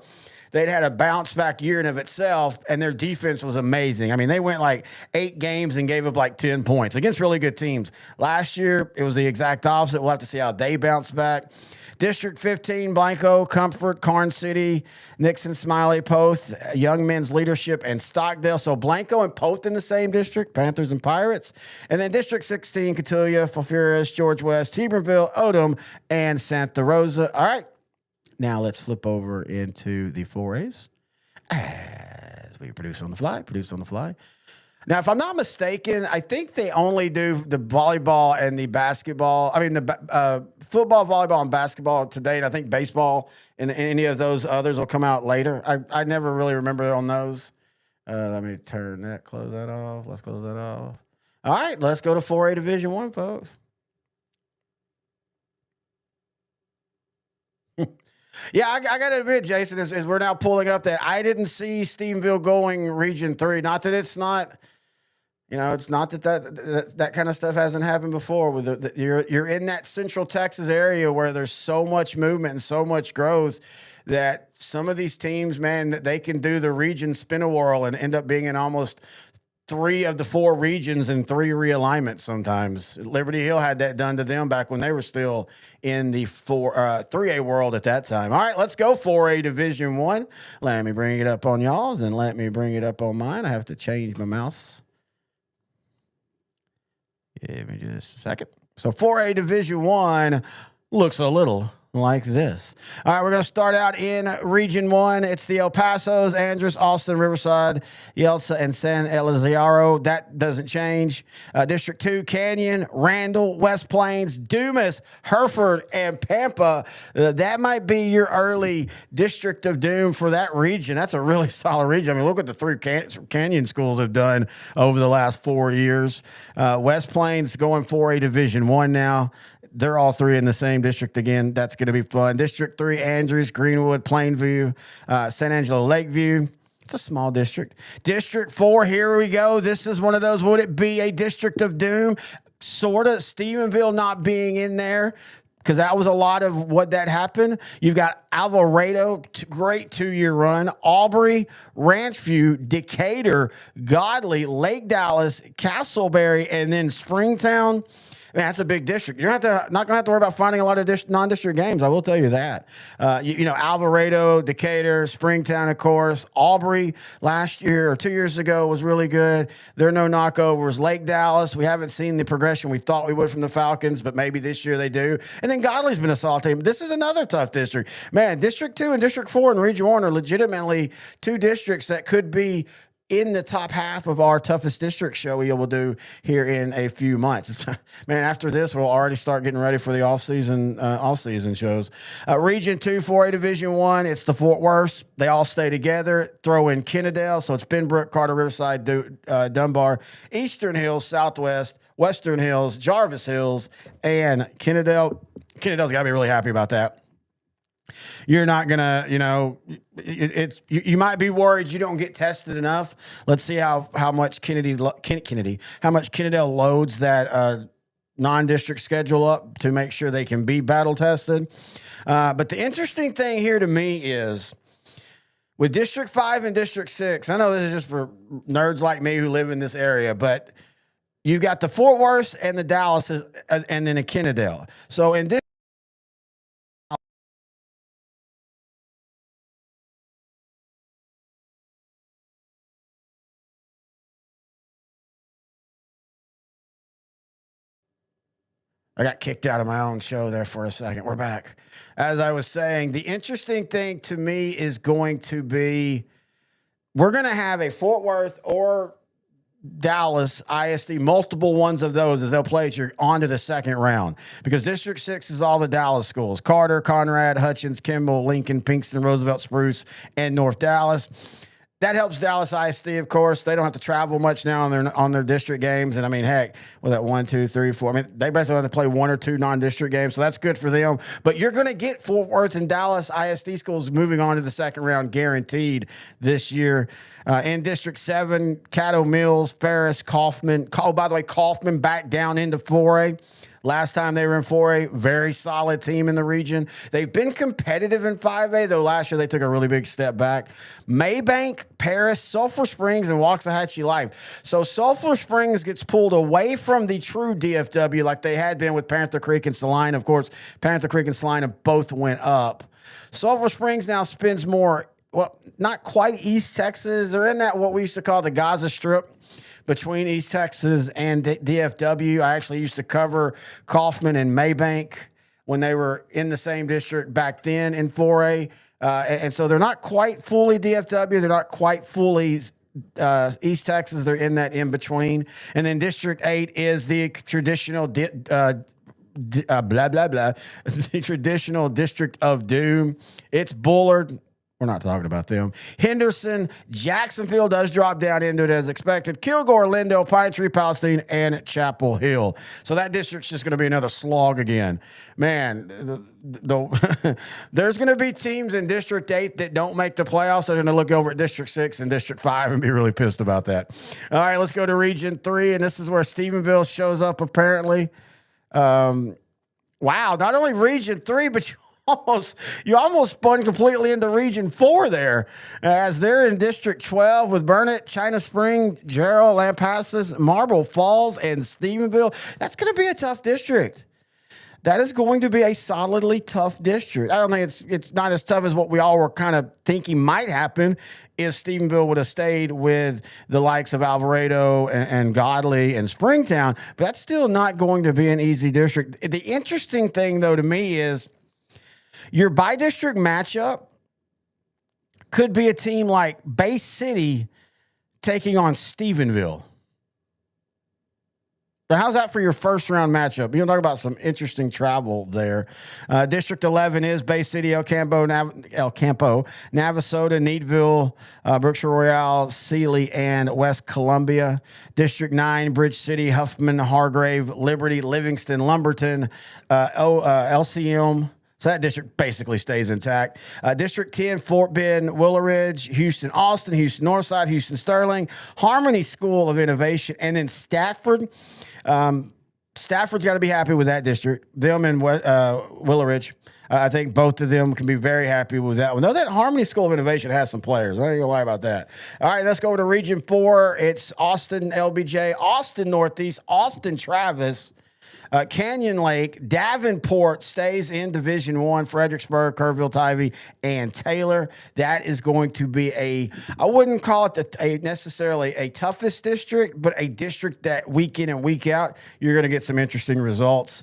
they'd had a bounce back year in of itself, and their defense was amazing. They went like 8 games and gave up like 10 points against really good teams. Last year, it was the exact opposite. We'll have to see how they bounce back. District 15, Blanco, Comfort, Karn City, Nixon, Smiley, Poth, Young Men's Leadership, and Stockdale. So Blanco and Poth in the same district, Panthers and Pirates. And then District 16, Cotulla, Fulfurus, George West, Heberville, Odom, and Santa Rosa. All right. Now let's flip over into the 4As as we produce on the fly. Now, if I'm not mistaken, I think they only do the volleyball and the basketball. The football, volleyball, and basketball to date. I think baseball and any of those others will come out later. I never really remember on those. Let me close that off. Let's close that off. All right, let's go to 4A Division 1, folks. Yeah, I got to admit, Jason, as we're now pulling up that I didn't see Stephenville going Region 3. Not that it's not, it's not that kind of stuff hasn't happened before. You're in that Central Texas area where there's so much movement and so much growth that some of these teams, man, that they can do the region spin-a-whirl and end up being in almost 3 of the 4 regions and 3 realignments sometimes. Liberty Hill had that done to them back when they were still in the 3A world at that time. All right, let's go 4A Division 1. Let me bring it up on y'all's and let me bring it up on mine. I have to change my mouse. Give me just a second. So 4A Division 1 looks a little like this. All right, we're going to start out in Region 1. It's the El Pasos, Andros, Austin, Riverside, Yeltsin, and San Elizario. That doesn't change. District 2, Canyon, Randall, West Plains, Dumas, Hereford, and Pampa. That might be your early District of Doom for that region. That's a really solid region. I mean, look what the three Canyon schools have done over the last 4 years. West Plains going for a Division 1 now. They're all three in the same district again. That's going to be fun. District 3, Andrews, Greenwood, Plainview, San Angelo, Lakeview. It's a small district. District 4, here we go. This is one of those, would it be a District of Doom? Sort of. Stephenville not being in there, because that was a lot of what that happened. You've got Alvarado, great 2-year run. Aubrey, Ranchview, Decatur, Godley, Lake Dallas, Castleberry, and then Springtown. Man, that's a big district. You're not going to have to worry about finding a lot of non-district games. I will tell you that. You know, Alvarado, Decatur, Springtown, of course. Aubrey last year or 2 years ago was really good. There are no knockovers. Lake Dallas, we haven't seen the progression we thought we would from the Falcons, but maybe this year they do. And then Godley's been a solid team. This is another tough district. Man, District 2 and District 4 and Region 1 are legitimately two districts that could be in the top half of our toughest district show we will do here in a few months. Man, after this, we'll already start getting ready for the all-season shows. Region 2, 4A Division 1, it's the Fort Worth. They all stay together. Throw in Kennedale, so it's Benbrook, Carter, Riverside, Dunbar, Eastern Hills, Southwest, Western Hills, Jarvis Hills, and Kennedale. Kennedale's got to be really happy about that. You're not gonna, you know, you might be worried you don't get tested enough. Let's see how much how much Kennedale loads that non-district schedule up to make sure they can be battle tested. But the interesting thing here to me is with District 5 and District 6. I know this is just for nerds like me who live in this area, but you've got the Fort Worth and the Dallas, and then a Kennedale. So in this. I got kicked out of my own show there for a second. We're back. As I was saying, the interesting thing to me is going to be we're going to have a Fort Worth or Dallas ISD, multiple ones of those as they'll play it. You're on to the second round because District 6 is all the Dallas schools: Carter, Conrad, Hutchins, Kimball, Lincoln, Pinkston, Roosevelt, Spruce, and North Dallas. That helps Dallas ISD, of course. They don't have to travel much now on their district games. And I mean, heck, with that 1, 2, 3, 4. I mean, they basically have to play 1 or 2 non-district games, so that's good for them. But you're going to get Fort Worth and Dallas ISD schools moving on to the second round guaranteed this year. In District 7, Caddo Mills, Ferris, Kaufman. Oh, by the way, Kaufman back down into 4A. Last time they were in 4A, very solid team in the region. They've been competitive in 5A, though last year they took a really big step back. Maybank, Paris, Sulphur Springs, and Waxahachie Life. So Sulphur Springs gets pulled away from the true DFW like they had been with Panther Creek and Salina. Of course, Panther Creek and Salina both went up. Sulphur Springs now spends more, well, not quite East Texas. They're in that what we used to call the Gaza Strip between East Texas and DFW. I actually used to cover Kaufman and Maybank when they were in the same district back then in 4A. And so they're not quite fully DFW. They're not quite fully East Texas. They're in that in between. And then District 8 is the traditional the traditional District of Doom. It's Bullard. We're not talking about them. Henderson, Jacksonville does drop down into it as expected. Kilgore, Lindale, Pine Tree, Palestine, and Chapel Hill. So that district's just going to be another slog again. Man, there's going to be teams in District 8 that don't make the playoffs. They're going to look over at District 6 and District 5 and be really pissed about that. All right, let's go to Region 3, and this is where Stephenville shows up apparently. Wow, not only Region 3, but you almost spun completely into Region 4 there, as they're in District 12 with Burnett, China Spring, Gerald, Lampasas, Marble Falls, and Stephenville. That's going to be a tough district. That is going to be a solidly tough district. I don't think it's not as tough as what we all were kind of thinking might happen if Stephenville would have stayed with the likes of Alvarado and Godley and Springtown, but that's still not going to be an easy district. The interesting thing, though, to me is Your by-district matchup could be a team like Bay City taking on Stephenville. So how's that for your first round matchup? You'll talk about some interesting travel there. District 11 is Bay City, El Campo, Navasota, Needville, Berkshire Royale, Sealy, and West Columbia. District 9, Bridge City, Huffman, Hargrave, Liberty, Livingston, Lumberton, LCM. So that district basically stays intact. District 10, Fort Bend, Willowridge, Houston, Austin, Houston Northside, Houston Sterling, Harmony School of Innovation, and then Stafford. Stafford's got to be happy with that district. Them and Willowridge. I think both of them can be very happy with that one. Though that Harmony School of Innovation has some players. I ain't gonna lie about that. All right, let's go to Region 4. It's Austin, LBJ, Austin Northeast, Austin Travis, Canyon Lake, Davenport stays in Division 1, Fredericksburg, Kerrville, Tivy, and Taylor. That is going to be I wouldn't call it necessarily a toughest district, but a district that week in and week out, you're going to get some interesting results.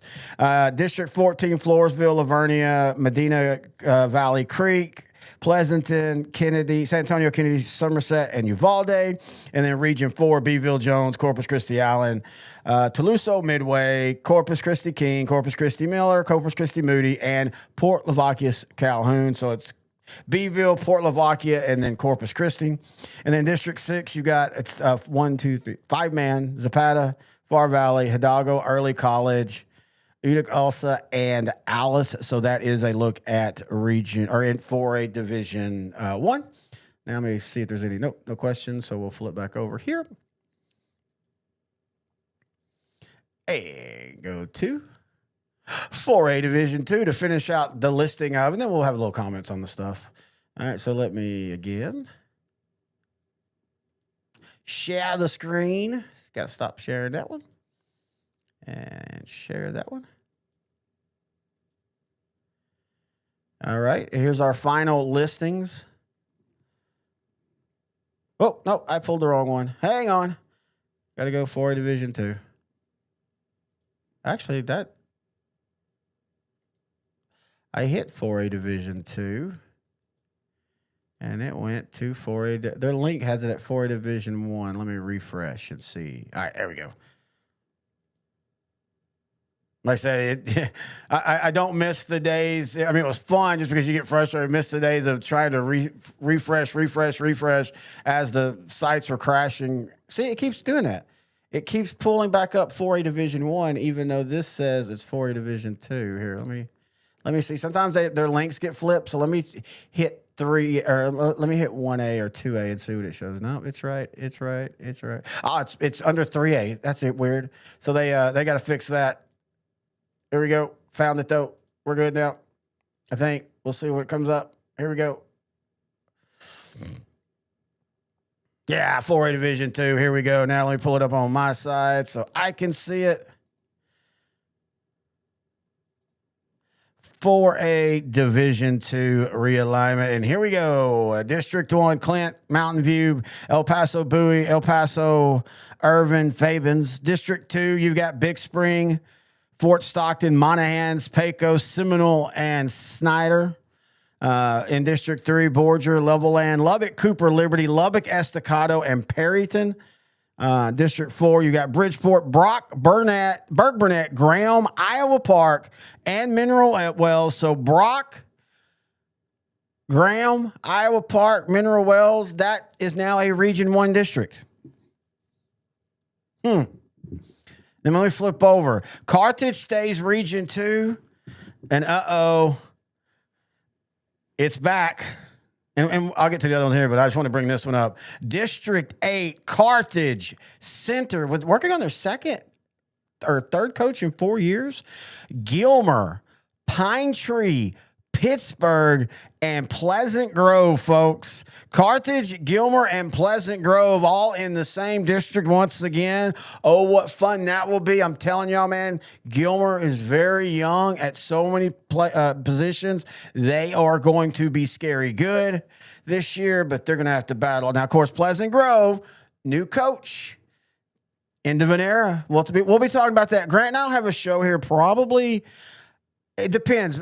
District 14, Floresville, Lavernia, Medina Valley Creek, Pleasanton, Kennedy, San Antonio, Kennedy, Somerset, and Uvalde. And then Region 4, Beeville, Jones, Corpus Christi, Allen, Toulouse, Midway, Corpus Christi, King, Corpus Christi, Miller, Corpus Christi, Moody, and Port Lavaquias, Calhoun. So it's Beeville, Port Lavaquia, and then Corpus Christi. And then District 6, you got 5-man, Zapata, Far Valley, Hidalgo, Early College, Utica, Ulsa, and Alice. So that is a look at region or in 4A Division 1. Now let me see if there's any no questions. So we'll flip back over here and go to 4A Division 2 to finish out the listing of, and then we'll have a little comments on the stuff. All right, so let me again share the screen. Got to stop sharing that one. And share that one. All right, here's our final listings. Oh, no, I pulled the wrong one. Hang on. Got to go 4A Division 2. Actually, I hit 4A Division 2. And it went to 4A. Their link has it at 4A Division 1. Let me refresh and see. All right, there we go. Like I said, I don't miss the days. I mean, it was fun just because you get frustrated. I miss the days of trying to refresh as the sites are crashing. See, it keeps doing that. It keeps pulling back up 4A Division 1, even though this says it's 4A Division 2. Here, let me see. Sometimes their links get flipped, so let me hit 3 or let me hit 1A or 2A and see what it shows. No, it's right. Oh, it's under 3A. That's it. Weird. So they got to fix that. Here we go. Found it, though. We're good now. I think. We'll see what comes up. Here we go. Yeah, 4A Division 2. Here we go. Now let me pull it up on my side so I can see it. 4A Division 2 realignment. And here we go. District 1, Clint, Mountain View, El Paso, Bowie, El Paso, Irvin, Fabens. District 2, you've got Big Spring, Fort Stockton, Monahans, Pecos, Seminole, and Snyder. In District 3, Borger, Levelland, Lubbock, Cooper, Liberty, Lubbock, Estacado, and Perryton. District 4, you got Bridgeport, Brock, Burke Burnett, Graham, Iowa Park, and Mineral Wells. So Brock, Graham, Iowa Park, Mineral Wells, that is now a Region 1 district. Then let me flip over. Carthage stays Region 2. And it's back. And I'll get to the other one here, but I just want to bring this one up. District 8, Carthage Center, with working on their second or third coach in 4 years. Gilmer, Pine Tree, Pittsburgh, and Pleasant Grove, folks. Carthage, Gilmer, and Pleasant Grove all in the same district once again. Oh, what fun that will be. I'm telling y'all, man, Gilmer is very young at so many positions. They are going to be scary good this year, but they're going to have to battle. Now, of course, Pleasant Grove, new coach, end of an era. We'll be talking about that. Grant and I'll have a show here probably. It depends.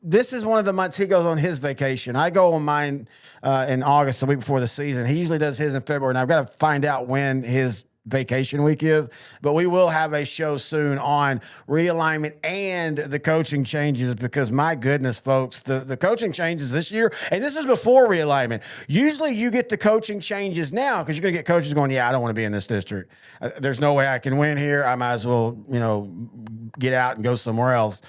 this is one of the months he goes on his vacation. I go on mine in August, the week before the season. He usually does his in February, and I've got to find out when his vacation week is. But we will have a show soon on realignment and the coaching changes, because my goodness, folks, the coaching changes this year, and this is before realignment. Usually you get the coaching changes now because you're going to get coaches going, yeah, I don't want to be in this district. There's no way I can win here. I might as well, get out and go somewhere else.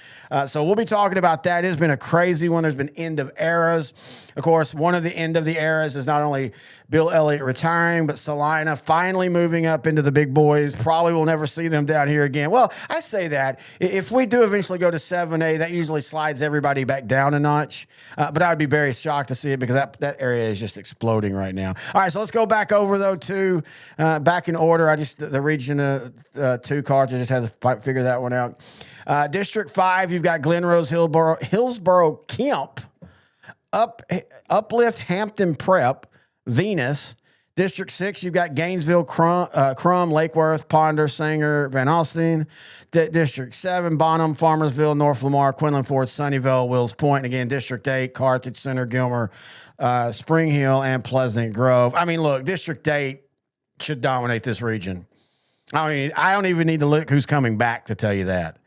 So we'll be talking about that. It has been a crazy one. There's been end of eras. Of course, one of the end of the eras is not only Bill Elliott retiring, but Salina finally moving up into the big boys. Probably will never see them down here again. Well, I say that. If we do eventually go to 7A, that usually slides everybody back down a notch. But I would be very shocked to see it, because that area is just exploding right now. All right, so let's go back over, though, to back in order. The Region 2 cards, I just had to figure that one out. District 5, you've got Glen Rose, Hillsboro, Kemp, Uplift, Hampton Prep, Venus. District 6, you've got Gainesville, Crum, Lakeworth, Ponder, Sanger, Van Alstyne. District 7, Bonham, Farmersville, North Lamar, Quinlan Ford, Sunnyvale, Wills Point. And again, District 8, Carthage Center, Gilmer, Spring Hill, and Pleasant Grove. I mean, look, District 8 should dominate this region. I don't even need to look who's coming back to tell you that.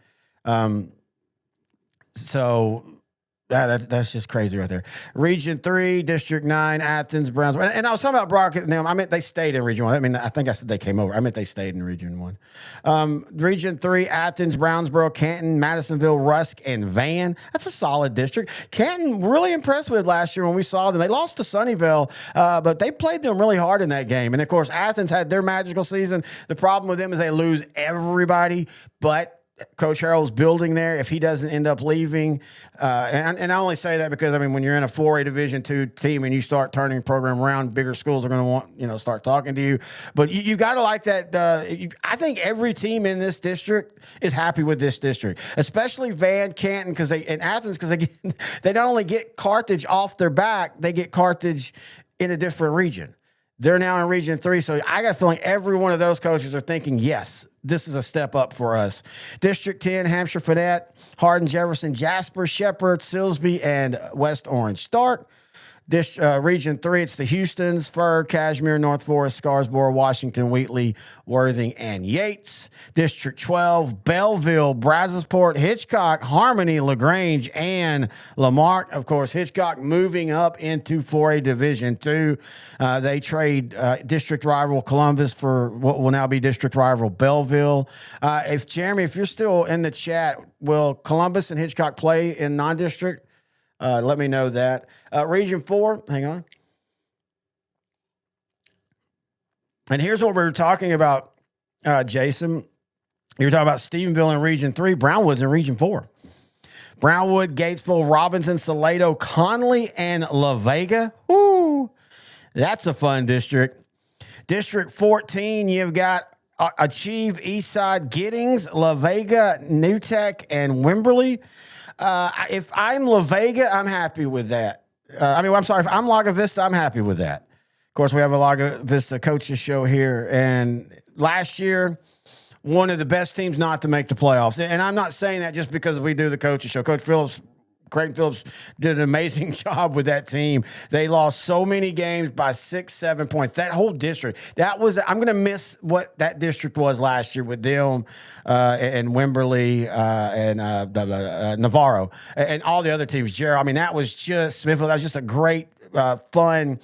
That's just crazy right there. Region 3, District 9, Athens, Brownsville. And I was talking about Brock. I meant they stayed in Region 1. I think I said they came over. I meant they stayed in Region 1. Region 3, Athens, Brownsboro, Canton, Madisonville, Rusk, and Van. That's a solid district. Canton, really impressed with last year when we saw them. They lost to Sunnyvale, but they played them really hard in that game. And, of course, Athens had their magical season. The problem with them is they lose everybody, but Coach Harrell's building there. If he doesn't end up leaving, and I only say that because, when you're in a 4A Division II team and you start turning program around, bigger schools are going to want, start talking to you. But you got to like that. I think every team in this district is happy with this district, especially Van, Canton, and Athens, because they not only get Carthage off their back, they get Carthage in a different region. They're now in Region 3, so I got a feeling every one of those coaches are thinking, yes, this is a step up for us. District 10, Hampshire, Fayette, Hardin, Jefferson, Jasper, Shepherd, Silsbee, and West Orange. Stark. Region 3, it's the Houstons, Fur, Cashmere, North Forest, Scarsboro, Washington, Wheatley, Worthing, and Yates. District 12, Belleville, Brazosport, Hitchcock, Harmony, LaGrange, and Lamarck. Of course, Hitchcock moving up into 4A Division II. They trade district rival Columbus for what will now be district rival Belleville. Jeremy, if you're still in the chat, will Columbus and Hitchcock play in non-district? Let me know that. Region 4, hang on. And here's what we were talking about, Jason. You were talking about Stephenville in Region 3. Brownwood's in Region 4. Brownwood, Gatesville, Robinson, Salado, Conley, and La Vega. Woo! That's a fun district. District 14, you've got Achieve, Eastside, Giddings, La Vega, New Tech, and Wimberley. If I'm La Vega, I'm happy with that. If I'm Laga Vista, I'm happy with that. Of course, we have a Laga Vista coaches show here. And last year, one of the best teams not to make the playoffs. And I'm not saying that just because we do the coaches show. Craig Phillips did an amazing job with that team. They lost so many games by 6-7 points. That whole district, I'm going to miss what that district was last year with them and Wimberley and Navarro and all the other teams. Gerald, that was just Smithfield. That was just a great, fun.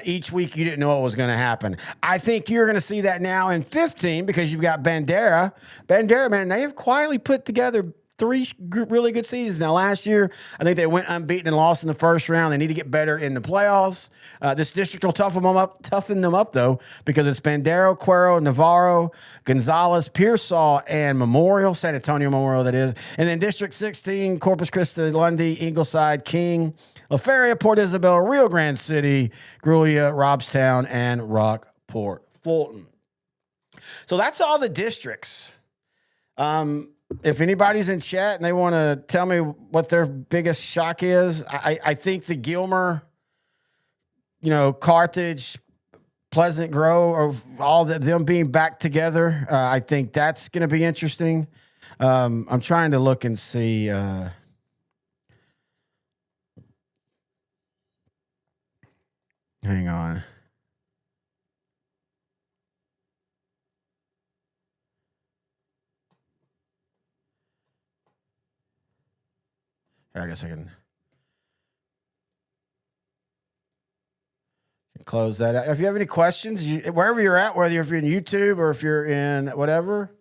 Each week you didn't know what was going to happen. I think you're going to see that now in 15 because you've got Bandera. Bandera, man, they have quietly put together 3 really good seasons. Now, last year, I think they went unbeaten and lost in the first round. They need to get better in the playoffs. This district will toughen them up, though, because it's Bandero, Cuero, Navarro, Gonzalez, Pearsall, and Memorial, San Antonio Memorial, that is. And then District 16, Corpus Christi, Lundy, Ingleside, King, La Feria, Port Isabel, Rio Grande City, Grulia, Robstown, and Rockport Fulton. So that's all the districts. If anybody's in chat and they want to tell me what their biggest shock is, I think the Gilmer, Carthage, Pleasant Grove, or all them being back together, I think that's going to be interesting. I'm trying to look and see. Hang on. Here, I guess I can close that out. If you have any questions, wherever you're at, whether if you're in YouTube or if you're in whatever,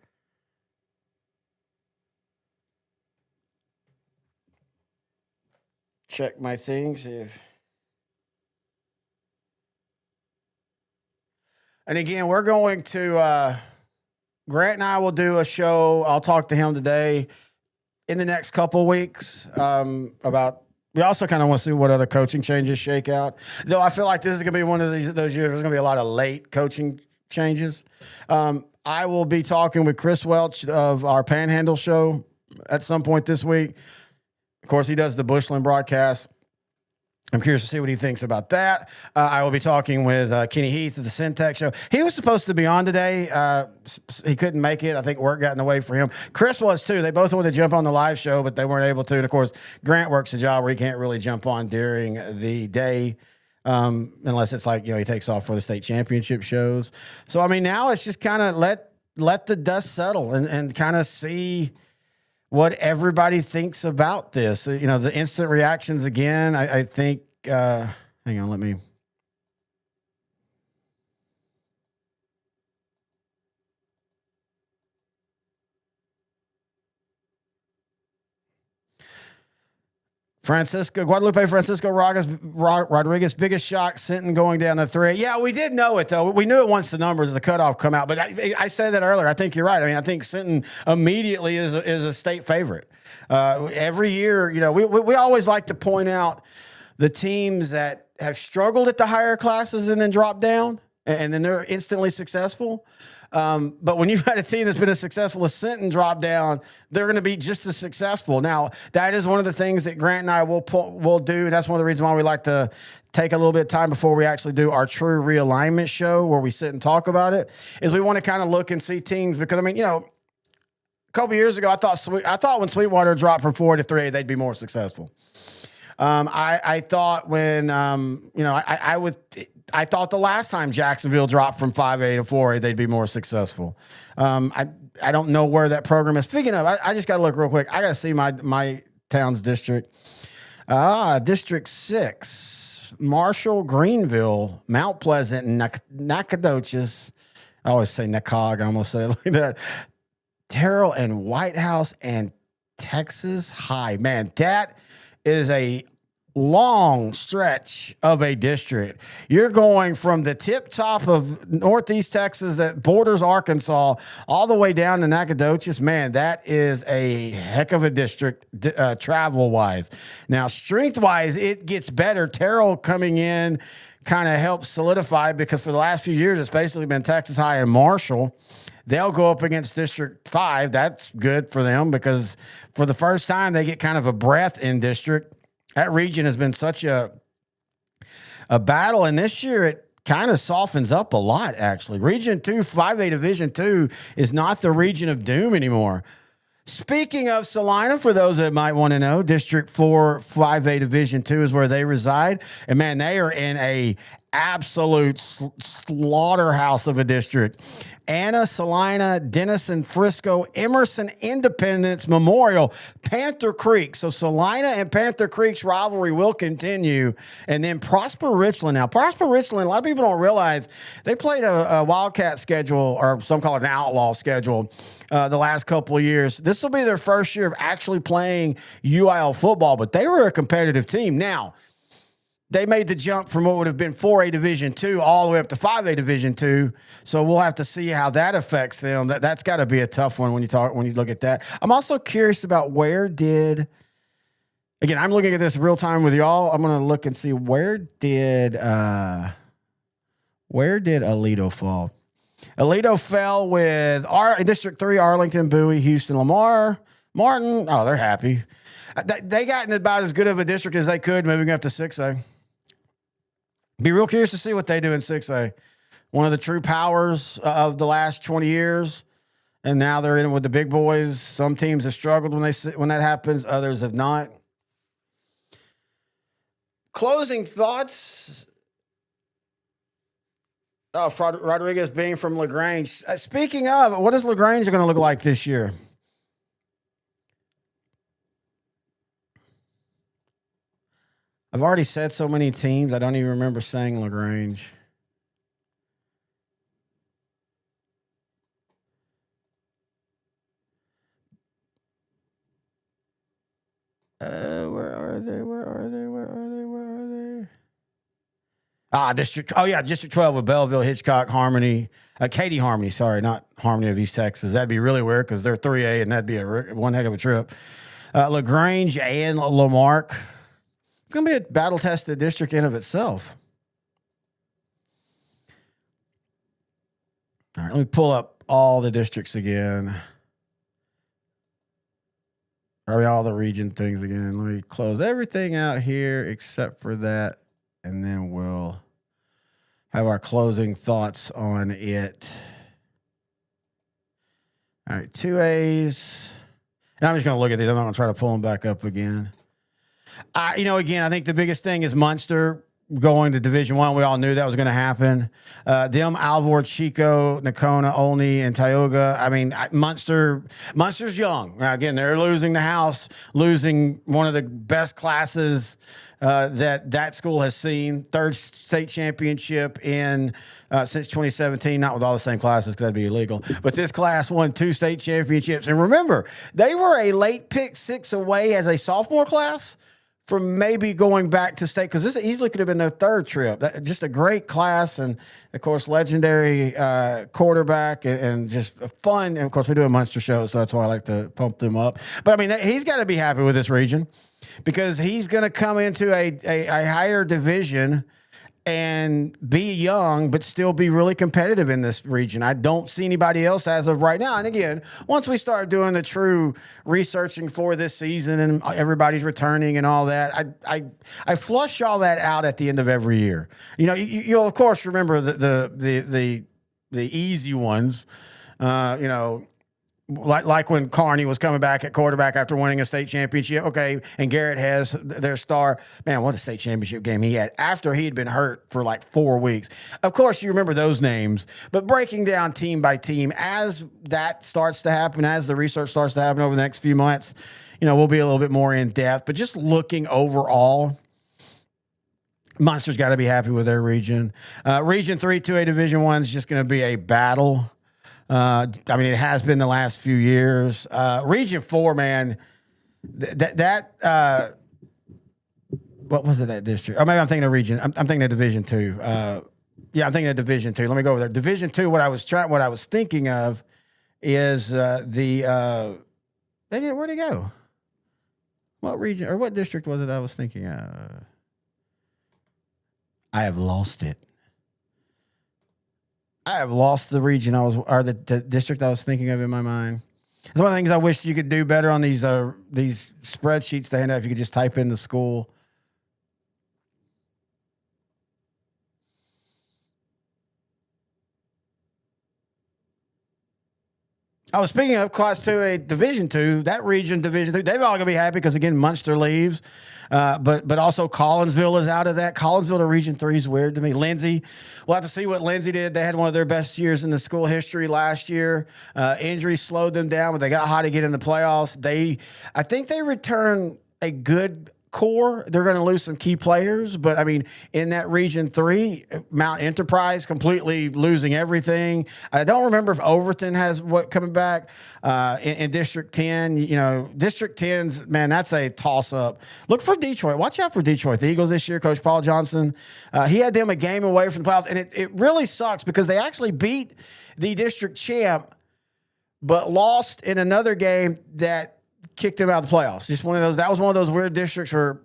check my things. And again, we're going to Grant and I will do a show. I'll talk to him today in the next couple weeks about. We also kind of want to see what other coaching changes shake out. Though I feel like this is going to be one of those years. There's going to be a lot of late coaching changes. I will be talking with Chris Welch of our Panhandle show at some point this week. Of course, he does the Bushland broadcast. I'm curious to see what he thinks about that. I will be talking with Kenny Heath of the Syntech show. He was supposed to be on today. He couldn't make it. I think work got in the way for him. Chris was too. They both wanted to jump on the live show, but they weren't able to. And of course, Grant works a job where he can't really jump on during the day unless it's like, he takes off for the state championship shows. So, I mean, now it's just kind of let the dust settle and kind of see what everybody thinks about this. The instant reactions again, I think, hang on, let me. Guadalupe Francisco Rodriguez, biggest shock, Sinton going down to 3. Yeah, we did know it, though. We knew it once the numbers, the cutoff come out. But I said that earlier. I think you're right. I mean, I think Sinton immediately is a state favorite. Every year, we always like to point out the teams that have struggled at the higher classes and then drop down, and then they're instantly successful. But when you've had a team that's been as successful as Sinton drop down, they're going to be just as successful. Now, that is one of the things that Grant and I will do. That's one of the reasons why we like to take a little bit of time before we actually do our true realignment show where we sit and talk about it, is we want to kind of look and see teams. Because, I mean, a couple years ago, I thought when Sweetwater dropped from 4 to 3, they'd be more successful. I thought when, I thought the last time Jacksonville dropped from 5A to 4A, they'd be more successful. I don't know where that program is. Speaking of, I just got to look real quick. I got to see my town's district. District 6, Marshall, Greenville, Mount Pleasant, Nacogdoches. I always say Nacog. I almost say it like that. Terrell and White House and Texas High. Man, that is a long stretch of a district. You're going from the tip top of Northeast Texas that borders Arkansas all the way down to Nacogdoches. Man, that is a heck of a district travel-wise. Now, strength-wise, it gets better. Terrell coming in kind of helps solidify because for the last few years, it's basically been Texas High and Marshall. They'll go up against District 5. That's good for them because for the first time, they get kind of a breath in district. That region has been such a battle, and this year it kind of softens up a lot, actually. Region 2, 5A Division 2 is not the region of doom anymore. Speaking of Salina, for those that might want to know, District 4, 5A Division 2 is where they reside. And, man, they are in a absolute slaughterhouse of a district. Anna, Salina, Denison, Frisco, Emerson, Independence, Memorial, Panther Creek. So Salina and Panther Creek's rivalry will continue. And then Prosper Richland. Now, Prosper Richland, a lot of people don't realize they played a Wildcat schedule, or some call it an outlaw schedule, the last couple of years. This will be their first year of actually playing UIL football, but they were a competitive team. Now, they made the jump from what would have been 4A Division 2 all the way up to 5A Division 2. So we'll have to see how that affects them. That's got to be a tough one when you look at that. I'm also curious about again, I'm looking at this real time with y'all. I'm going to look and see where did Aledo fall? Aledo fell with District 3, Arlington, Bowie, Houston, Lamar, Martin. Oh, they're happy. They got in about as good of a district as they could moving up to 6A. Be real curious to see what they do in 6A. One of the true powers of the last 20 years, and now they're in with the big boys. Some teams have struggled when that happens. Others have not. Closing thoughts. Oh, Rodriguez being from LaGrange. Speaking of, what is LaGrange going to look like this year? I've already said so many teams, I don't even remember saying LaGrange. Where are they? Where are they? Where are they? Where are they? District. Oh, yeah, District 12 with Belleville, Hitchcock, Harmony. Katy Harmony, sorry, not Harmony of East Texas. That'd be really weird because they're 3A, and that'd be one heck of a trip. LaGrange and Lamarck. It's going to be a battle-tested district in of itself. All right, let me pull up all the districts again. All the region things again. Let me close everything out here except for that, and then we'll have our closing thoughts on it. All right, 2As. And I'm just going to look at these. I'm not going to try to pull them back up again. Again, I think the biggest thing is Munster going to Division I. We all knew that was going to happen. Them, Alvord, Chico, Nakona, Olney, and Tioga. I mean, Munster's young. Again, they're losing the house, losing one of the best classes that school has seen. Third state championship in since 2017, not with all the same classes because that'd be illegal. But this class won 2 state championships. And remember, they were a late pick 6 away as a sophomore class from maybe going back to state, because this easily could have been their 3rd trip. Just a great class, and of course, legendary quarterback, and just fun. And of course, we do a Munster show, so that's why I like to pump them up. But I mean, he's got to be happy with this region because he's going to come into a higher division and be young, but still be really competitive in this region. I don't see anybody else as of right now. And again, once we start doing the true researching for this season and everybody's returning and all that, I flush all that out at the end of every year. You'll of course remember the easy ones. Like when Kearney was coming back at quarterback after winning a state championship. Okay, and Garrett has their star. Man, what a state championship game he had after he had been hurt for like 4 weeks. Of course, you remember those names, but breaking down team by team as that starts to happen, as the research starts to happen over the next few months, we'll be a little bit more in depth. But just looking overall, Munster's got to be happy with their region. Region 3, 2A Division I is just going to be a battle. It has been the last few years. Region 4, man, what was it, that district? Oh, maybe I'm thinking of region. I'm thinking of Division 2. I'm thinking of Division 2. Let me go over there. Division 2, what I was thinking of is where'd he go? What region or what district was it I was thinking of? I have lost it. I have lost the region the district I was thinking of in my mind. It's one of the things I wish you could do better on these spreadsheets they hand out. If you could just type in the school. I was speaking of Class 2A Division 2, that region, Division 2, they've all going to be happy because, again, Munster leaves. But also Collinsville is out of that. Collinsville to Region 3 is weird to me. Lindsay, we'll have to see what Lindsay did. They had one of their best years in the school history last year. Injuries slowed them down, but they got hot to get in the playoffs. I think they return a good core. They're going to lose some key players, but I mean, in that Region 3, Mount Enterprise completely losing everything. I don't remember if Overton has coming back in District 10. District 10's, man, that's a toss-up. Look for Detroit. Watch out for Detroit. The Eagles this year, Coach Paul Johnson, he had them a game away from the playoffs, and it really sucks because they actually beat the district champ, but lost in another game that kicked them out of the playoffs. Just one of those. That was one of those weird districts where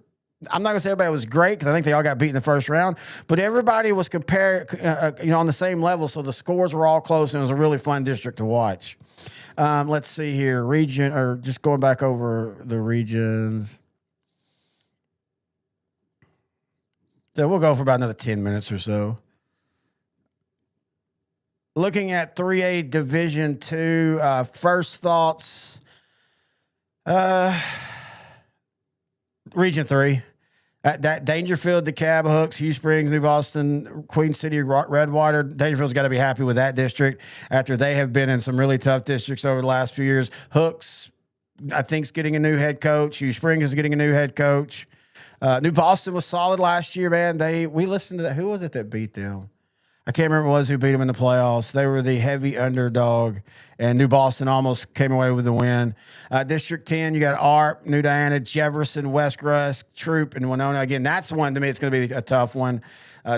I'm not going to say everybody was great because I think they all got beat in the first round, but everybody was compared, on the same level. So the scores were all close, and it was a really fun district to watch. Let's see here, region, or just going back over the regions. So we'll go for about another 10 minutes or so. Looking at 3A Division 2, first thoughts. Region 3. That Dangerfield, DeKalb, Hooks, Hugh Springs, New Boston, Queen City, Redwater. Dangerfield's got to be happy with that district after they have been in some really tough districts over the last few years. Hooks, I think, is getting a new head coach. Hugh Springs is getting a new head coach. New Boston was solid last year, man. We listened to that. Who was it that beat them? I can't remember who beat them in the playoffs. They were the heavy underdog, and New Boston almost came away with the win. District 10, you got ARP, New Diana, Jefferson, West Rusk, Troop, and Winona. Again, that's one to me. It's going to be a tough one,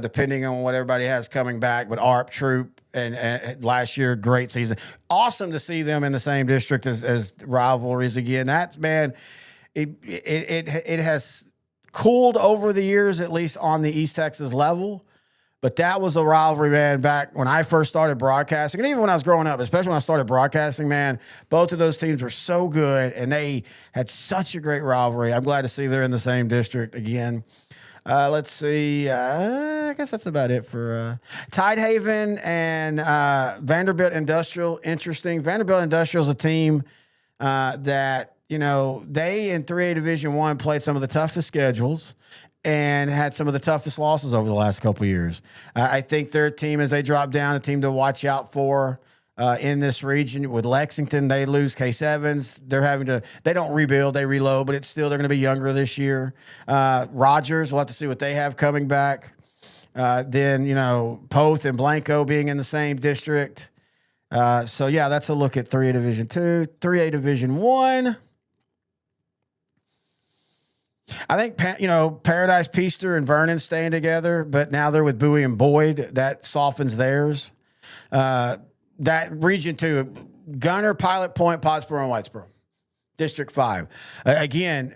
depending on what everybody has coming back. But ARP, Troop, and last year, great season. Awesome to see them in the same district as rivalries again. That's, man, it has cooled over the years, at least on the East Texas level. But that was a rivalry, man, back when I first started broadcasting. And even when I was growing up, especially when I started broadcasting, man, both of those teams were so good, and they had such a great rivalry. I'm glad to see they're in the same district again. Let's see. I guess that's about it for Tidehaven and Vanderbilt Industrial. Interesting. Vanderbilt Industrial is a team that, you know, they in 3A Division I played some of the toughest schedules and had some of the toughest losses over the last couple of years. I think their team, as they drop down, a team to watch out for in this region. With Lexington, they lose Case Evans. They don't rebuild, they reload, but it's still, they're going to be younger this year. Rogers, we'll have to see what they have coming back. Then, you know, Poth and Blanco being in the same district. So, yeah, that's a look at 3A Division 2. 3A Division 1. I think, you know, Paradise, Peaster, and Vernon staying together, but now they're with Bowie and Boyd. That softens theirs. That region 2, Gunner, Pilot Point, Pottsboro, and Whitesboro. District 5. Again,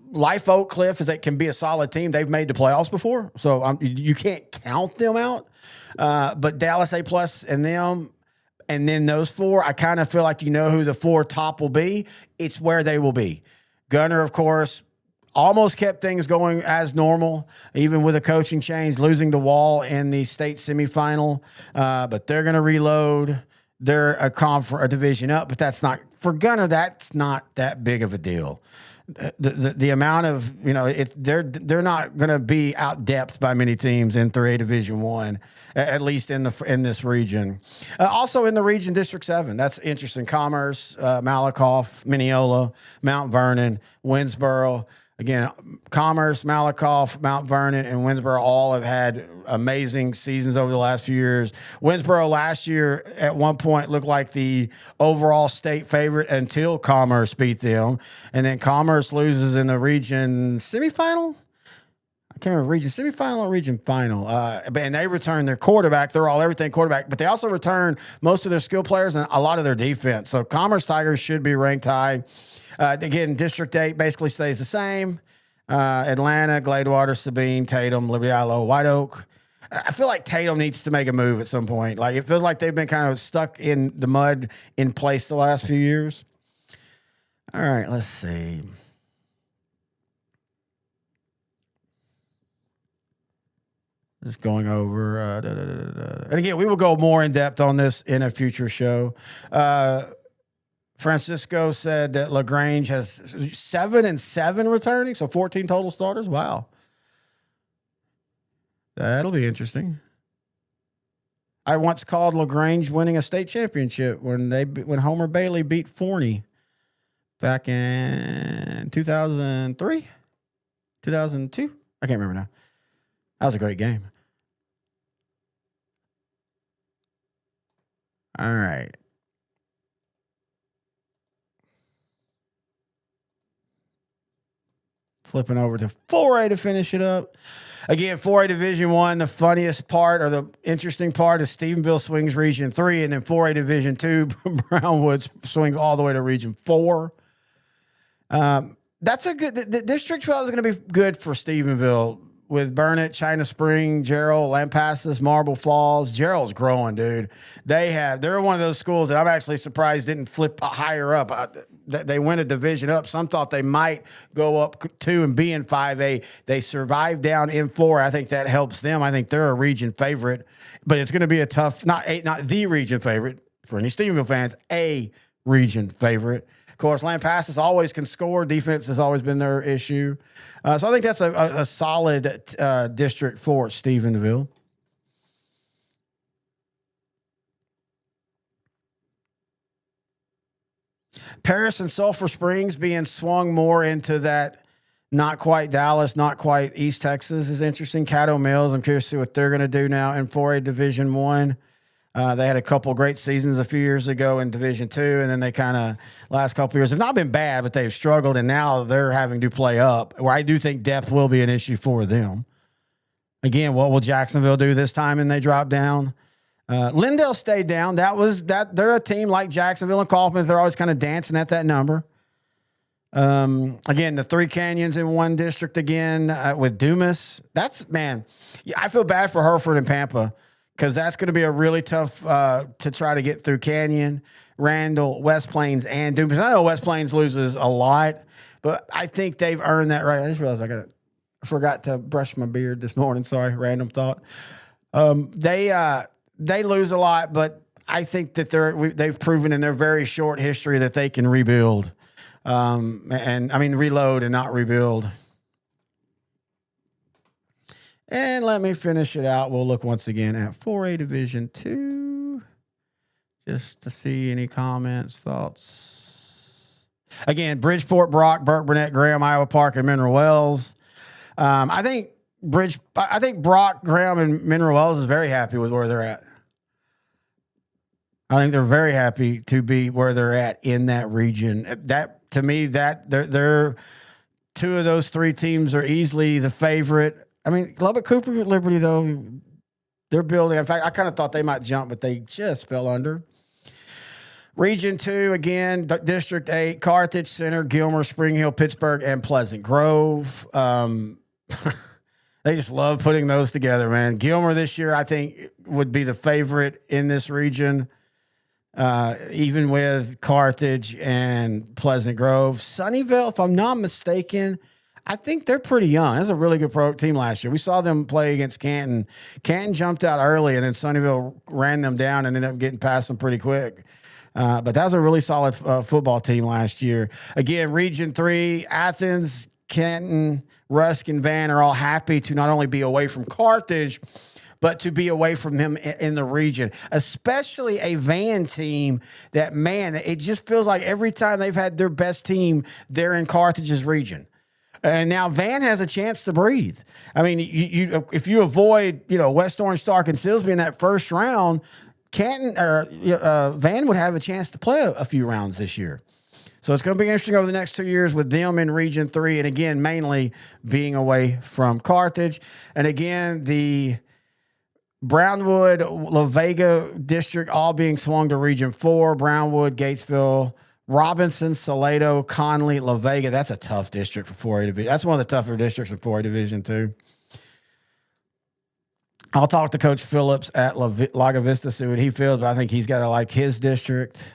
Life Oak Cliff can be a solid team. They've made the playoffs before, so you can't count them out. But Dallas A+ and them, and then those 4, I kind of feel like you know who the 4 top will be. It's where they will be. Gunner, of course, almost kept things going as normal, even with a coaching change, losing the Wall in the state semifinal. But they're going to reload. They're a division up, but that's not for Gunner. That's not that big of a deal. The amount of, you know, they're not going to be out depth by many teams in 3A Division 1, at least in this region. Also in the region, District 7, that's interesting. Commerce, Malakoff, Mineola, Mount Vernon, Winsboro. Again, Commerce, Malakoff, Mount Vernon, and Winsboro all have had amazing seasons over the last few years. Winsboro last year at one point looked like the overall state favorite until Commerce beat them. And then Commerce loses in the region semifinal. I can't remember, region semifinal or region final. And they return their quarterback. They're all everything quarterback. But they also return most of their skill players and a lot of their defense. So Commerce Tigers should be ranked high. Again, District 8 basically stays the same. Atlanta, Gladewater, Sabine, Tatum, Liberty Islo, White Oak. I feel like Tatum needs to make a move at some point. Like, it feels like they've been kind of stuck in the mud in place the last few years. All right, let's see. Just going over. And again, we will go more in depth on this in a future show. Francisco said that LaGrange has 7 and 7 returning, so 14 total starters. Wow. That'll be interesting. I once called LaGrange winning a state championship when Homer Bailey beat Forney back in 2003, 2002. I can't remember now. That was a great game. All right. Flipping over to 4A to finish it up. Again, 4A Division 1, the funniest part or the interesting part is Stephenville swings Region 3, and then 4A Division 2, Brownwood swings all the way to Region 4. That's a good – the District 12 is going to be good for Stephenville with Burnett, China Spring, Gerald, Lampasas, Marble Falls. Gerald's growing, dude. They're one of those schools that I'm actually surprised didn't flip higher up. They went a division up. Some thought they might go up 2 and be in 5A. They survived down in 4. I think that helps them. I think they're a region favorite, but it's going to be a tough, not the region favorite for any Stephenville fans, a region favorite. course, Lampasas always can score. Defense has always been their issue. So I think that's a solid district for Stephenville. Paris and Sulphur Springs being swung more into that not quite Dallas, not quite East Texas is interesting. Caddo Mills, I'm curious to see what they're going to do now in 4A Division I. They had a couple great seasons a few years ago in Division II, and then they kind of last couple years have not been bad, but they've struggled, and now they're having to play up, where I do think depth will be an issue for them. Again, what will Jacksonville do this time and they drop down? Lindale stayed down. They're a team like Jacksonville and Kaufman. They're always kind of dancing at that number. Again, the Three Canyons in one district again with Dumas. I feel bad for Hereford and Pampa because that's going to be a really tough to try to get through Canyon, Randall, West Plains, and Dumas. I know West Plains loses a lot, but I think they've earned that right. I just realized I forgot to brush my beard this morning. Sorry, random thought. They lose a lot, but I think that they've proven in their very short history that they can rebuild. Reload and not rebuild. And let me finish it out. We'll look once again at 4A Division II just to see any comments, thoughts. Again, Bridgeport, Brock, Burke, Burnett, Graham, Iowa Park, and Mineral Wells. I think Brock, Graham, and Mineral Wells is very happy with where they're at. I think they're very happy to be where they're at in that region. That to me, that they're two of those three teams are easily the favorite. I mean, Lubbock Cooper, Liberty though, they're building. In fact, I kind of thought they might jump, but they just fell under. Region 2, again, District 8, Carthage Center, Gilmer, Spring Hill, Pittsburgh, and Pleasant Grove. They just love putting those together, man. Gilmer this year, I think, would be the favorite in this region, even with Carthage and Pleasant Grove. Sunnyvale, if I'm not mistaken, I think they're pretty young. That's a really good pro team last year. We saw them play against Canton. Canton jumped out early, and then Sunnyvale ran them down and ended up getting past them pretty quick. But that was a really solid football team last year. Again, Region 3, Athens, Canton, Rusk, and Van are all happy to not only be away from Carthage, but to be away from them in the region, especially a Van team that, man, it just feels like every time they've had their best team, they're in Carthage's region. And now Van has a chance to breathe. I mean, if you avoid, West Orange, Stark, and Silsby in that first round, Canton or Van would have a chance to play a few rounds this year. So it's going to be interesting over the next 2 years with them in Region 3, and again, mainly being away from Carthage. And again, the Brownwood, La Vega district all being swung to Region 4, Brownwood, Gatesville, Robinson, Salado, Conley, La Vega. That's a tough district for 4A Division. That's one of the tougher districts in 4A Division 2. I'll talk to Coach Phillips at Laga Vista, see what he feels, but I think he's got to like his district.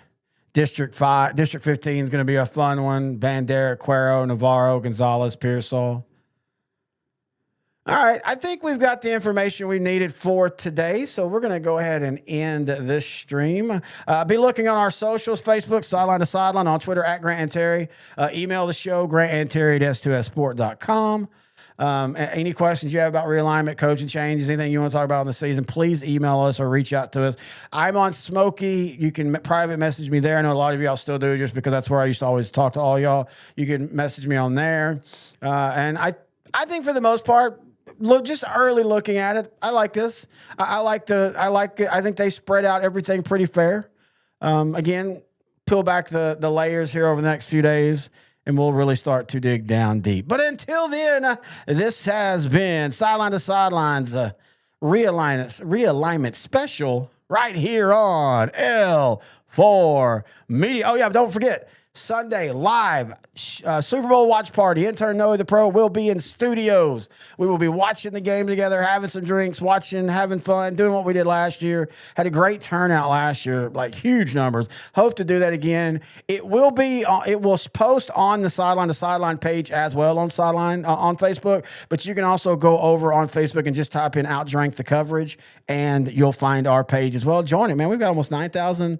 District 5, District 15 is going to be a fun one. Bandera, Cuero, Navarro, Gonzalez, Pearsall. All right, I think we've got the information we needed for today, so we're going to go ahead and end this stream. Be looking on our socials, Facebook, Sideline to Sideline, on Twitter, at Grant and Terry. Email the show, grantandterry@s2ssport.com. Any questions you have about realignment, coaching changes, anything you want to talk about in the season, please email us or reach out to us. I'm on Smokey. You can private message me there. I know a lot of y'all still do, just because that's where I used to always talk to all y'all. You can message me on there. And I think for the most part, just early looking at it, I like this. I like it. I think they spread out everything pretty fair. Again, peel back the layers here over the next few days, and we'll really start to dig down deep. But until then, this has been Sideline to Sidelines realignment special right here on L4 Media. Oh, yeah, don't forget, Sunday, live Super Bowl watch party. Intern Noah the Pro will be in studios. We will be watching the game together, having some drinks, having fun, doing what we did last year. Had a great turnout last year, like huge numbers. Hope to do that again. It will post on the Sideline to Sideline page as well on Sideline on Facebook, but you can also go over on Facebook and just type in Outdrank the Coverage, and you'll find our page as well. Join it, man. We've got almost 9,000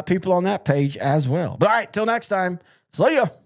people on that page as well. But all right, till next time. time. See ya.